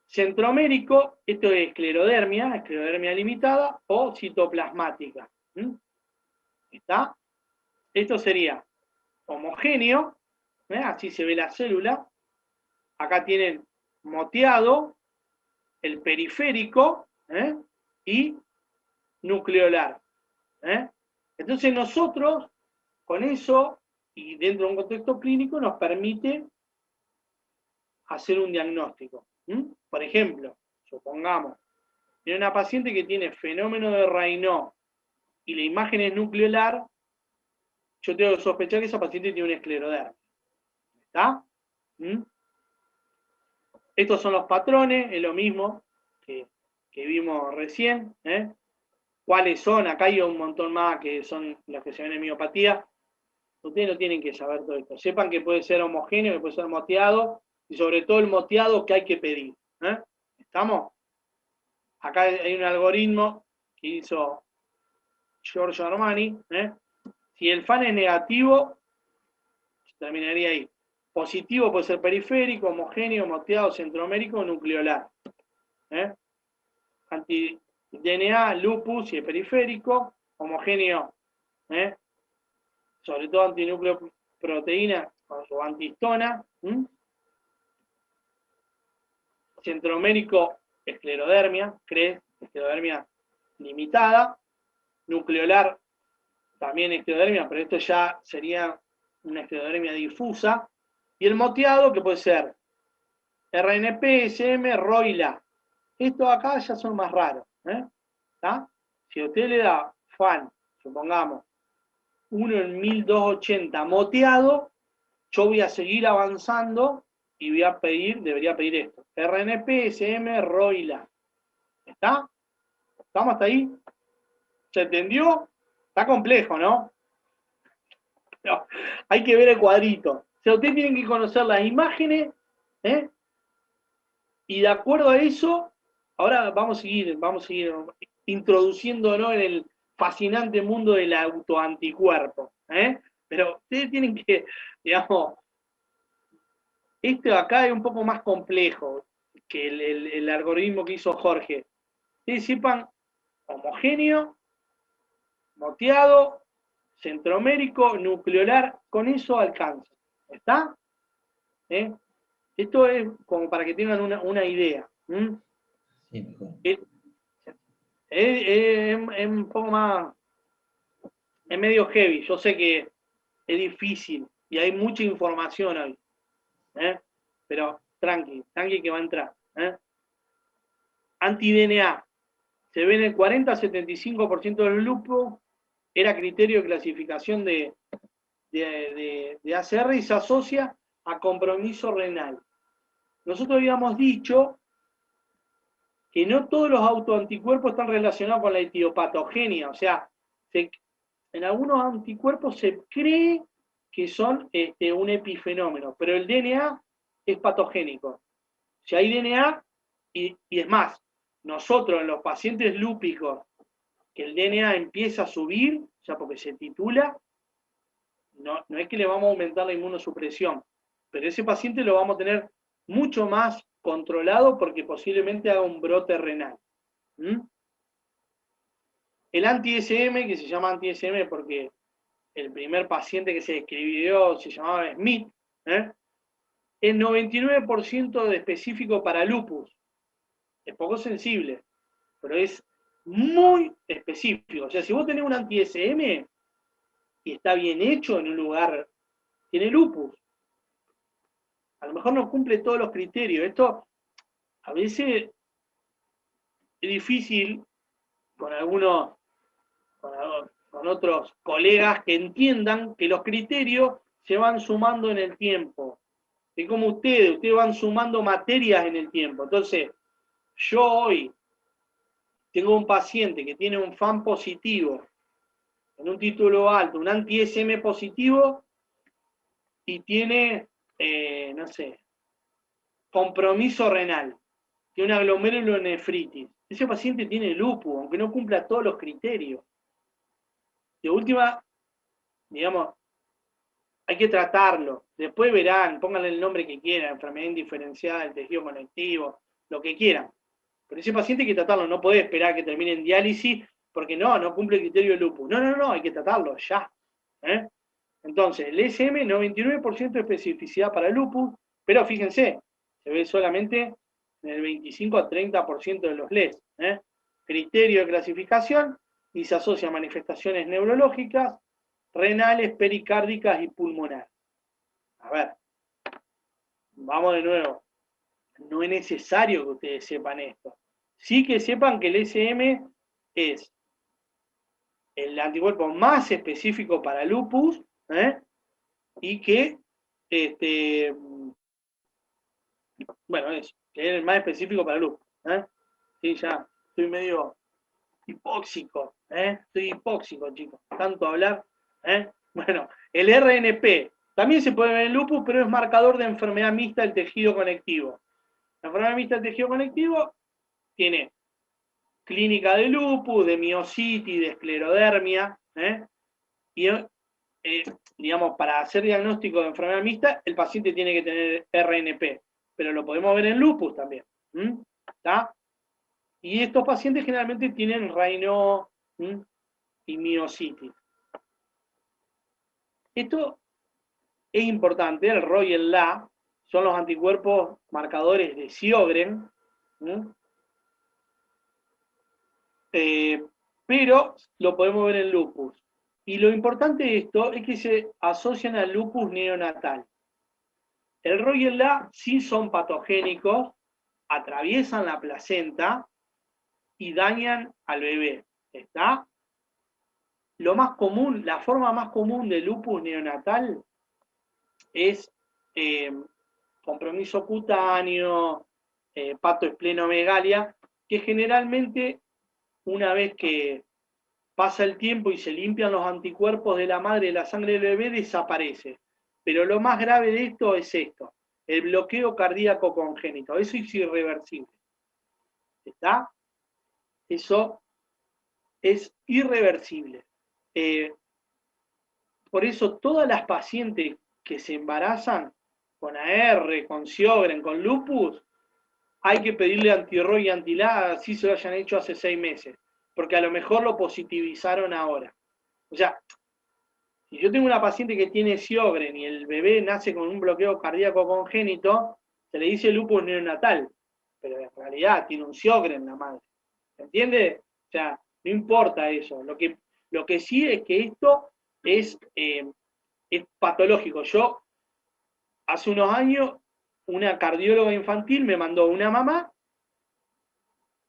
Centromérico, esto es esclerodermia limitada o citoplasmática. ¿Está? Esto sería homogéneo, así se ve la célula. Acá tienen moteado, el periférico y nucleolar. Entonces nosotros, con eso, y dentro de un contexto clínico, nos permite hacer un diagnóstico. Por ejemplo, supongamos, tiene una paciente que tiene fenómeno de Raynaud y la imagen es nucleolar, yo tengo que sospechar que esa paciente tiene un esclerodermia. ¿Está? Estos son los patrones, es lo mismo que vimos recién. ¿Cuáles son? Acá hay un montón más que son los que se ven en miopatía. Ustedes no tienen que saber todo esto. Sepan que puede ser homogéneo, que puede ser moteado, y sobre todo el moteado que hay que pedir. ¿Estamos? Acá hay un algoritmo que hizo Giorgio Armani. Si el FAN es negativo, terminaría ahí. Positivo puede ser periférico, homogéneo, moteado, centromérico o nucleolar. Anti-DNA, lupus, si es periférico, homogéneo, sobre todo antinucleoproteína o antihistona. Centromérico, esclerodermia limitada. Nucleolar, también esteodermia, pero esto ya sería una esteodermia difusa. Y el moteado, que puede ser RNP, SM, RO y LA. Estos acá ya son más raros. ¿Está? Si usted le da FAN, supongamos, 1 en 1280 moteado, yo voy a seguir avanzando y voy a pedir, debería pedir esto. RNP, SM, RO y LA. ¿Está? ¿Estamos hasta ahí? ¿Se entendió? Está complejo, ¿no? No, hay que ver el cuadrito. O sea, ustedes tienen que conocer las imágenes, y de acuerdo a eso, ahora vamos a seguir introduciéndonos en el fascinante mundo del autoanticuerpo. Pero ustedes tienen que, digamos, este de acá es un poco más complejo que el algoritmo que hizo Jorge. Ustedes sepan homogéneo, moteado, centromérico, nucleolar, con eso alcanza. ¿Está? Esto es como para que tengan una idea. Sí, mejor. Es un poco más, es medio heavy. Yo sé que es difícil y hay mucha información hoy. Pero tranqui que va a entrar. Anti-DNA. Se ve en el 40-75% del lupus. Era criterio de clasificación de ACR y se asocia a compromiso renal. Nosotros habíamos dicho que no todos los autoanticuerpos están relacionados con la etiopatogenia, o sea, en algunos anticuerpos se cree que son un epifenómeno, pero el DNA es patogénico. Si hay DNA, y es más, nosotros en los pacientes lúpicos, que el DNA empieza a subir, o sea, porque se titula, no es que le vamos a aumentar la inmunosupresión, pero ese paciente lo vamos a tener mucho más controlado porque posiblemente haga un brote renal. El anti-SM, que se llama anti-SM porque el primer paciente que se describió se llamaba Smith, es 99% de específico para lupus. Es poco sensible, pero es muy específico. O sea, si vos tenés un anti-SM y está bien hecho en un lugar, tiene lupus. A lo mejor no cumple todos los criterios. Esto a veces es difícil con algunos, con otros colegas que entiendan que los criterios se van sumando en el tiempo. Es como ustedes van sumando materias en el tiempo. Entonces, yo hoy tengo un paciente que tiene un FAN positivo, en un título alto, un anti-SM positivo, y tiene, no sé, compromiso renal, tiene una glomerulonefritis. Ese paciente tiene lupus, aunque no cumpla todos los criterios. De última, digamos, hay que tratarlo. Después verán, pónganle el nombre que quieran, enfermedad indiferenciada del tejido conectivo, lo que quieran. Pero ese paciente hay que tratarlo, no puede esperar que termine en diálisis, porque no cumple el criterio de lupus. No, hay que tratarlo ya. Entonces, el SM, 99% de especificidad para el lupus, pero fíjense, se ve solamente en el 25 a 30% de los LES. Criterio de clasificación, y se asocia a manifestaciones neurológicas, renales, pericárdicas y pulmonares. A ver, vamos de nuevo. No es necesario que ustedes sepan esto. Sí que sepan que el SM es el anticuerpo más específico para lupus, y que, bueno, eso, que es el más específico para lupus. Sí, ya estoy medio hipóxico, estoy hipóxico, chicos, tanto hablar. Bueno, el RNP también se puede ver en lupus, pero es marcador de enfermedad mixta del tejido conectivo. La enfermedad mixta del tejido conectivo tiene clínica de lupus, de miositis, de esclerodermia, y digamos, para hacer diagnóstico de enfermedad mixta, el paciente tiene que tener RNP, pero lo podemos ver en lupus también. ¿Está? Y estos pacientes generalmente tienen Raynaud y miositis. Esto es importante, el RO y el LA son los anticuerpos marcadores de Sjögren, pero lo podemos ver en lupus. Y lo importante de esto es que se asocian al lupus neonatal. El ROI y el LA sí son patogénicos, atraviesan la placenta y dañan al bebé. ¿Está? Lo más común, la forma más común de lupus neonatal es compromiso cutáneo, patoesplenomegalia, que generalmente una vez que pasa el tiempo y se limpian los anticuerpos de la madre de la sangre del bebé, desaparece. Pero lo más grave de esto es esto, el bloqueo cardíaco congénito. Eso es irreversible. ¿Está? Eso es irreversible. Por eso todas las pacientes que se embarazan con AR, con Sjögren, con lupus, hay que pedirle anti-ROI y anti-LA, así se lo hayan hecho hace 6 meses, porque a lo mejor lo positivizaron ahora. O sea, si yo tengo una paciente que tiene Sjögren y el bebé nace con un bloqueo cardíaco congénito, se le dice lupus neonatal, pero en realidad tiene un Sjögren la madre. ¿Se entiende? O sea, no importa eso. Lo que sí es que esto es patológico. Yo, hace unos años, una cardióloga infantil me mandó una mamá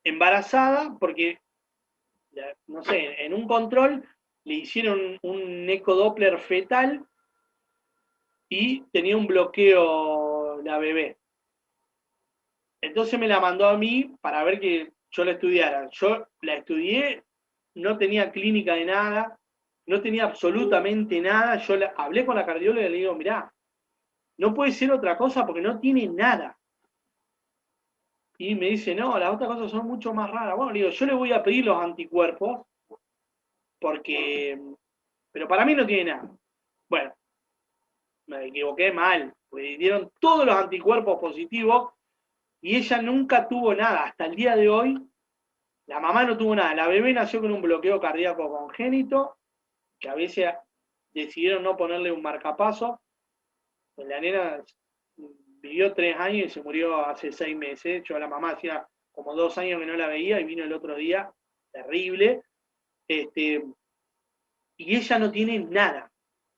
embarazada porque, no sé, en un control le hicieron un ecodoppler fetal y tenía un bloqueo la bebé. Entonces me la mandó a mí para ver que yo la estudiara. Yo la estudié, no tenía clínica de nada, no tenía absolutamente nada. Yo hablé con la cardióloga y le digo, mirá, no puede ser otra cosa porque no tiene nada. Y me dice, no, las otras cosas son mucho más raras. Bueno, le digo, yo le voy a pedir los anticuerpos, pero para mí no tiene nada. Bueno, me equivoqué mal, porque dieron todos los anticuerpos positivos y ella nunca tuvo nada. Hasta el día de hoy, la mamá no tuvo nada. La bebé nació con un bloqueo cardíaco congénito, que a veces decidieron no ponerle un marcapaso. La nena vivió 3 años y se murió hace 6 meses. Yo a la mamá hacía como 2 años que no la veía y vino el otro día, terrible. Y ella no tiene nada.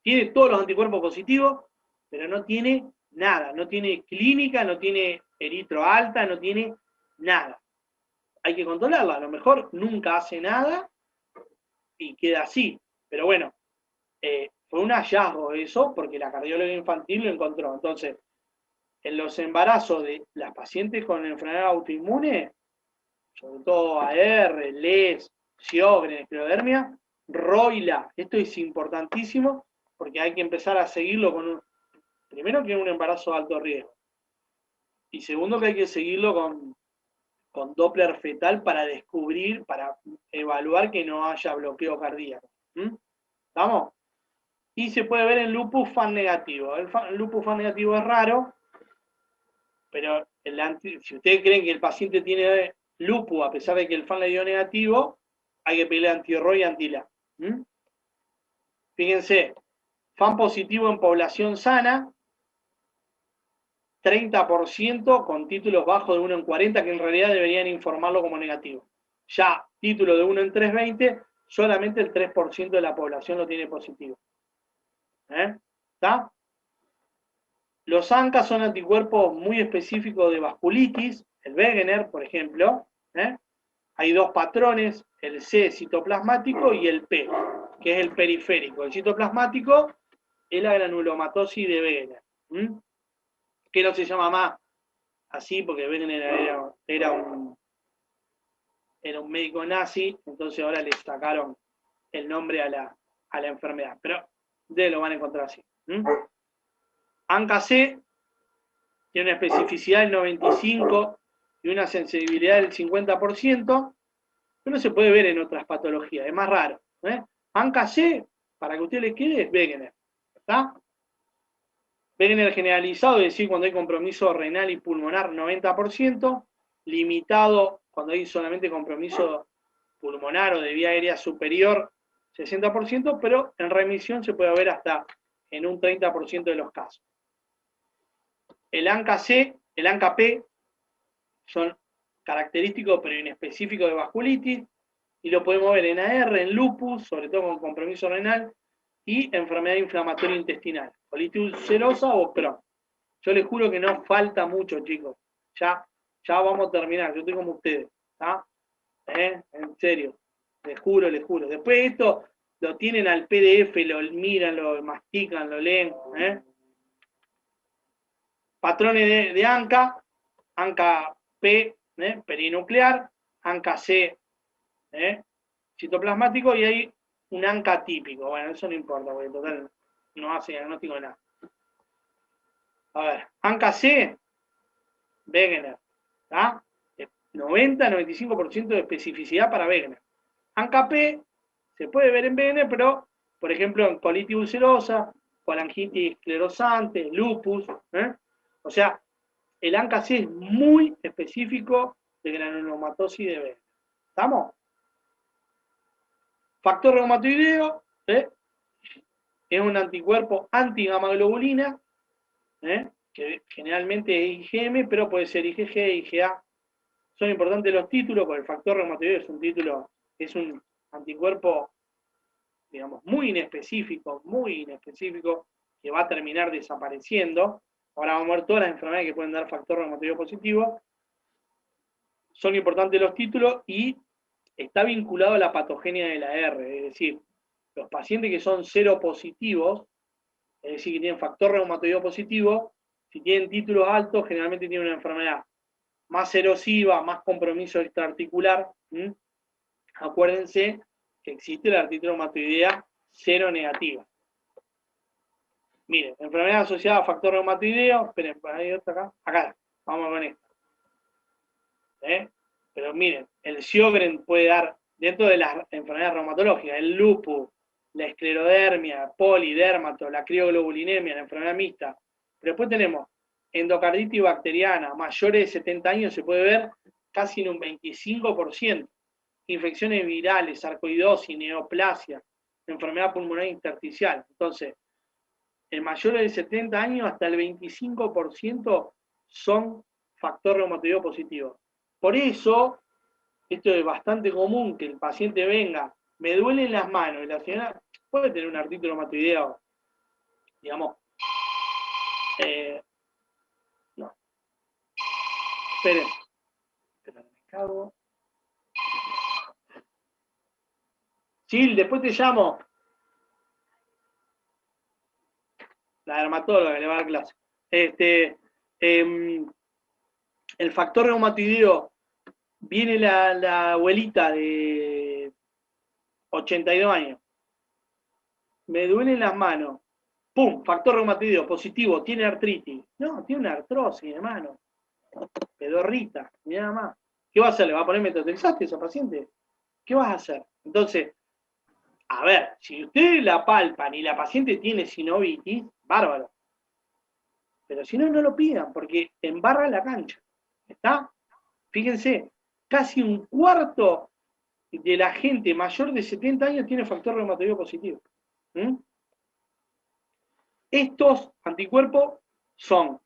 Tiene todos los anticuerpos positivos, pero no tiene nada. No tiene clínica, no tiene eritro alta, no tiene nada. Hay que controlarla. A lo mejor nunca hace nada y queda así. Pero bueno, fue un hallazgo eso, porque la cardióloga infantil lo encontró. Entonces, en los embarazos de las pacientes con enfermedad autoinmune, sobre todo AR, LES, Sjögren, esclerodermia, ROI-LA. Esto es importantísimo porque hay que empezar a seguirlo primero que es un embarazo de alto riesgo, y segundo que hay que seguirlo con Doppler fetal para descubrir, para evaluar que no haya bloqueo cardíaco. ¿Estamos? Y se puede ver en lupus FAN negativo. El lupus FAN negativo es raro, pero si ustedes creen que el paciente tiene lupus a pesar de que el FAN le dio negativo, hay que pedirle anti-ROI y anti-LA. Fíjense, FAN positivo en población sana, 30% con títulos bajos de 1 en 40, que en realidad deberían informarlo como negativo. Ya, título de 1 en 320, solamente el 3% de la población lo tiene positivo. ¿Está? Los ANCA son anticuerpos muy específicos de vasculitis, el Wegener, por ejemplo. Hay 2 patrones, el C citoplasmático y el P, que es el periférico. El citoplasmático es la granulomatosis de Wegener. Que no se llama más así porque Wegener era un médico nazi, entonces ahora le sacaron el nombre a la enfermedad. Pero ustedes lo van a encontrar así. ANCA-C tiene una especificidad del 95% y una sensibilidad del 50%, pero no se puede ver en otras patologías, es más raro. ANCA-C, para que a usted le quede, es Wegener. ¿Está? Wegener generalizado, es decir, cuando hay compromiso renal y pulmonar, 90%, limitado cuando hay solamente compromiso pulmonar o de vía aérea superior, 60%, pero en remisión se puede ver hasta en un 30% de los casos. El ANCA-C, el ANCA-P son característicos pero inespecíficos de vasculitis. y lo podemos ver en AR, en lupus, sobre todo con compromiso renal, y enfermedad inflamatoria intestinal, colitis ulcerosa o Crohn. Yo les juro que no falta mucho, chicos. Ya vamos a terminar, yo estoy como ustedes, ¿está? En serio, les juro, les juro. Después esto lo tienen al PDF, lo miran, lo mastican, lo leen. Patrones de ANCA, ANCA P, perinuclear, ANCA C, citoplasmático, y hay un ANCA típico. Bueno, eso no importa, porque en total no hace diagnóstico de nada. A ver, ANCA C, Wegener, ¿está? 90-95% de especificidad para Wegener. ANCA P se puede ver en Wegener, pero, por ejemplo, en colitis ulcerosa, colangitis esclerosante, lupus, o sea, el ANCA C es muy específico de granulomatosis de Wegener. ¿Estamos? Factor reumatoideo, es un anticuerpo antigamaglobulina, que generalmente es IgM, pero puede ser IgG, IgA. Son importantes los títulos, porque el factor reumatoideo es un anticuerpo, digamos, muy inespecífico, que va a terminar desapareciendo. Ahora vamos a ver todas las enfermedades que pueden dar factor reumatoideo positivo. Son importantes los títulos y está vinculado a la patogenia de la R, es decir, los pacientes que son seropositivos, es decir, que tienen factor reumatoideo positivo, si tienen títulos altos, generalmente tienen una enfermedad más erosiva, más compromiso extraarticular. Acuérdense que existe la artritis reumatoidea seronegativa. Miren, enfermedad asociada a factor reumatoideo, esperen, hay otra acá, vamos con esto. Pero miren, el Sjögren puede dar, dentro de las enfermedades reumatológicas, el lupus, la esclerodermia, polidermato, la crioglobulinemia, la enfermedad mixta. Pero después tenemos endocarditis bacteriana, mayores de 70 años se puede ver casi en un 25%. Infecciones virales, sarcoidosis, neoplasia, enfermedad pulmonar intersticial. Entonces, en mayores de 70 años hasta el 25% son factor reumatoideo positivo. Por eso, esto es bastante común que el paciente venga, me duelen las manos, y la señora puede tener un artritis reumatoidea, digamos, no. Esperen, me cago. Sí, después te llamo. La dermatóloga que le va a dar clase. El factor reumatoideo, viene la abuelita de 82 años. Me duelen las manos. ¡Pum! Factor reumatoideo positivo, tiene artritis. No, tiene una artrosis de mano. Pedorrita, ni nada más. ¿Qué va a hacer? ¿Le va a poner metotrexato a esa paciente? ¿Qué vas a hacer? Entonces, a ver, si ustedes la palpan y la paciente tiene sinovitis, bárbaro. Pero si no, no lo pidan, porque embarra la cancha. ¿Está? Fíjense, casi un cuarto de la gente mayor de 70 años tiene factor reumatoideo positivo. Estos anticuerpos son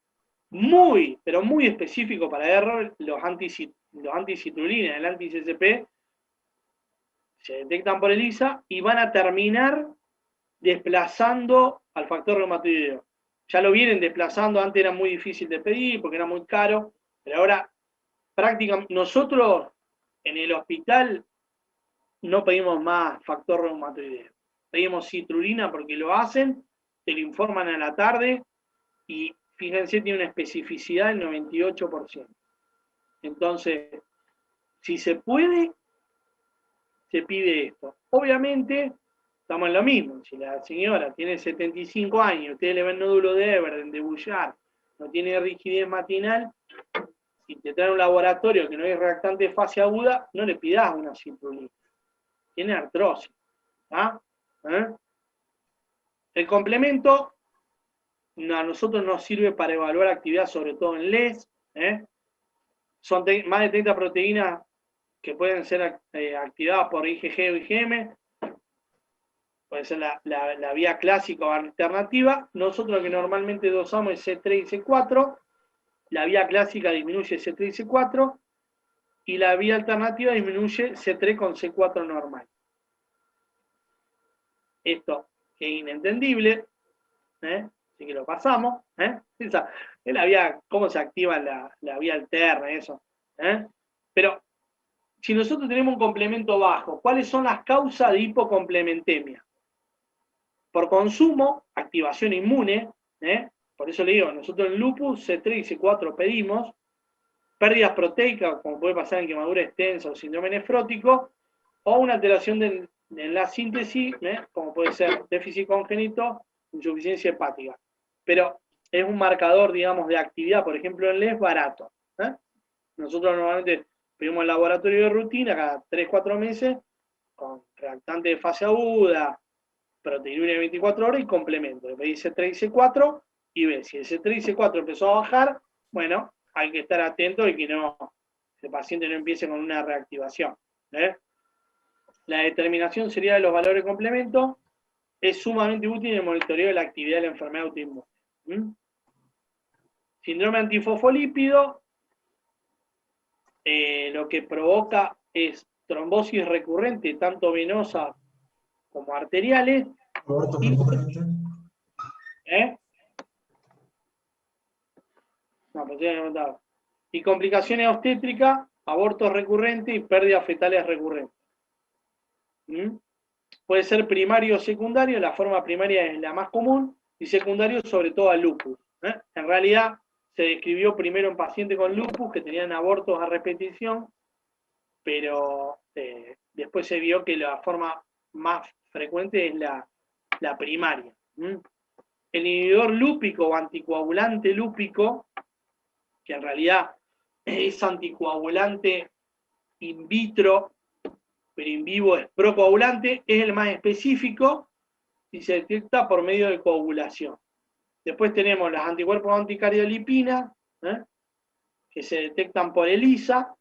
muy, pero muy específicos para error, los anticitrulinas, el anti-CCP, se detectan por ELISA y van a terminar desplazando al factor reumatoideo. Ya lo vienen desplazando, antes era muy difícil de pedir porque era muy caro, pero ahora prácticamente nosotros en el hospital no pedimos más factor reumatoideo. Pedimos citrulina porque lo hacen, te lo informan a la tarde y fíjense, tiene una especificidad del 98%. Entonces, si se puede, se pide esto. Obviamente, estamos en lo mismo. Si la señora tiene 75 años, ustedes le ven nódulo de Everden, de Bouchard, no tiene rigidez matinal, y te trae un laboratorio que no es reactante de fase aguda, no le pidas una citrulina. Tiene artrosis. ¿Ah? El complemento a nosotros nos sirve para evaluar actividad, sobre todo en LES. Son más de 30 proteínas que pueden ser activadas por IgG o IgM. Puede ser la vía clásica o alternativa. Nosotros lo que normalmente dosamos es C3 y C4. La vía clásica disminuye C3 y C4. y la vía alternativa disminuye C3 con C4 normal. Esto es inentendible, así que lo pasamos. Esa es la vía, cómo se activa la vía alterna, eso. Pero si nosotros tenemos un complemento bajo, ¿cuáles son las causas de hipocomplementemia? Por consumo, activación inmune, por eso le digo, nosotros en lupus C3 y C4 pedimos, pérdidas proteicas, como puede pasar en quemadura extensa o síndrome nefrótico, o una alteración en la síntesis, como puede ser déficit congénito, insuficiencia hepática. Pero es un marcador, digamos, de actividad, por ejemplo, en LES barato. Nosotros normalmente pedimos el laboratorio de rutina cada 3-4 meses, con reactante de fase aguda, proteinuria de 24 horas y complemento. Le pedí C3 y C4 y ve, si el C3 y C4 empezó a bajar, bueno, hay que estar atento y que el paciente no empiece con una reactivación. La determinación sería de los valores de complemento es sumamente útil en el monitoreo de la actividad de la enfermedad autoinmune. Síndrome antifosfolípido, lo que provoca es trombosis recurrente, tanto venosa como arteriales. ¿Aborto recurrente? No, pues ya me contaba. Y complicaciones obstétricas, abortos recurrentes y pérdidas fetales recurrentes. Puede ser primario o secundario, la forma primaria es la más común, y secundario sobre todo al lupus. En realidad se describió primero en pacientes con lupus que tenían abortos a repetición, pero después se vio que la forma más frecuente es la primaria. El inhibidor lúpico o anticoagulante lúpico, que en realidad es anticoagulante in vitro, pero in vivo es procoagulante, es el más específico y se detecta por medio de coagulación. Después tenemos los anticuerpos anticardiolipina, que se detectan por ELISA.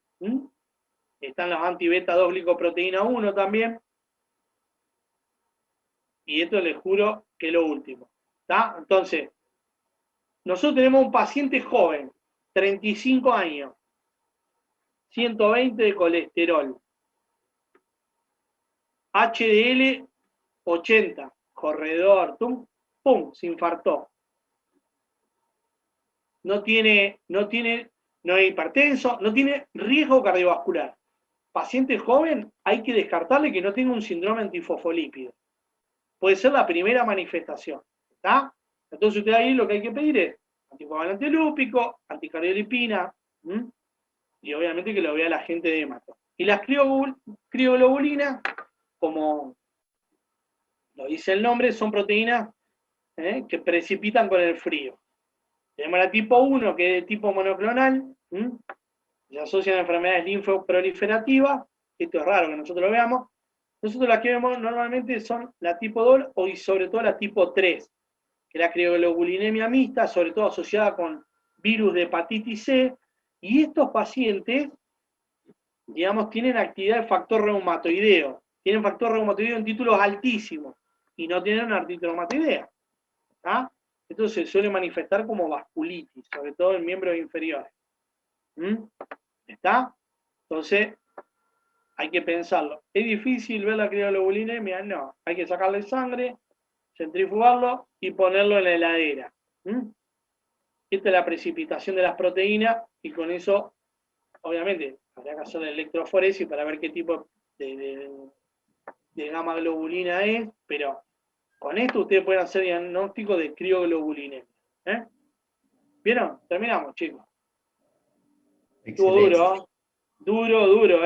Están los anti-beta 2 glicoproteína 1 también. Y esto les juro que es lo último. ¿Está? Entonces, nosotros tenemos un paciente joven, 35 años, 120 de colesterol, HDL 80, corredor, pum, se infartó. No es hipertenso, no tiene riesgo cardiovascular. Paciente joven, hay que descartarle que no tenga un síndrome antifosfolípido. Puede ser la primera manifestación. ¿Está? Entonces usted ahí lo que hay que pedir es anticoagulante lúpico, anticardiolipina, y obviamente que lo vea la gente de hemato. Y las crioglobulinas, como lo dice el nombre, son proteínas que precipitan con el frío. Tenemos la tipo 1, que es de tipo monoclonal, se asocian a enfermedades linfoproliferativas, esto es raro que nosotros lo veamos. Nosotros las que vemos normalmente son la tipo 2 y sobre todo la tipo 3, que es la crioglobulinemia mixta, sobre todo asociada con virus de hepatitis C, y estos pacientes, digamos, tienen actividad de factor reumatoideo, tienen factor reumatoideo en títulos altísimos, y no tienen artritis reumatoidea. Esto se suele manifestar como vasculitis, sobre todo en miembros inferiores. ¿Está? Entonces, hay que pensarlo. ¿Es difícil ver la crioglobulinemia? No. Hay que sacarle sangre, centrifugarlo y ponerlo en la heladera. Esta es la precipitación de las proteínas y con eso, obviamente, habría que hacer la electroforesis para ver qué tipo de gamma globulina es, pero con esto ustedes pueden hacer diagnóstico de crioglobulinemia. ¿Vieron? Terminamos, chicos. Estuvo duro, duro,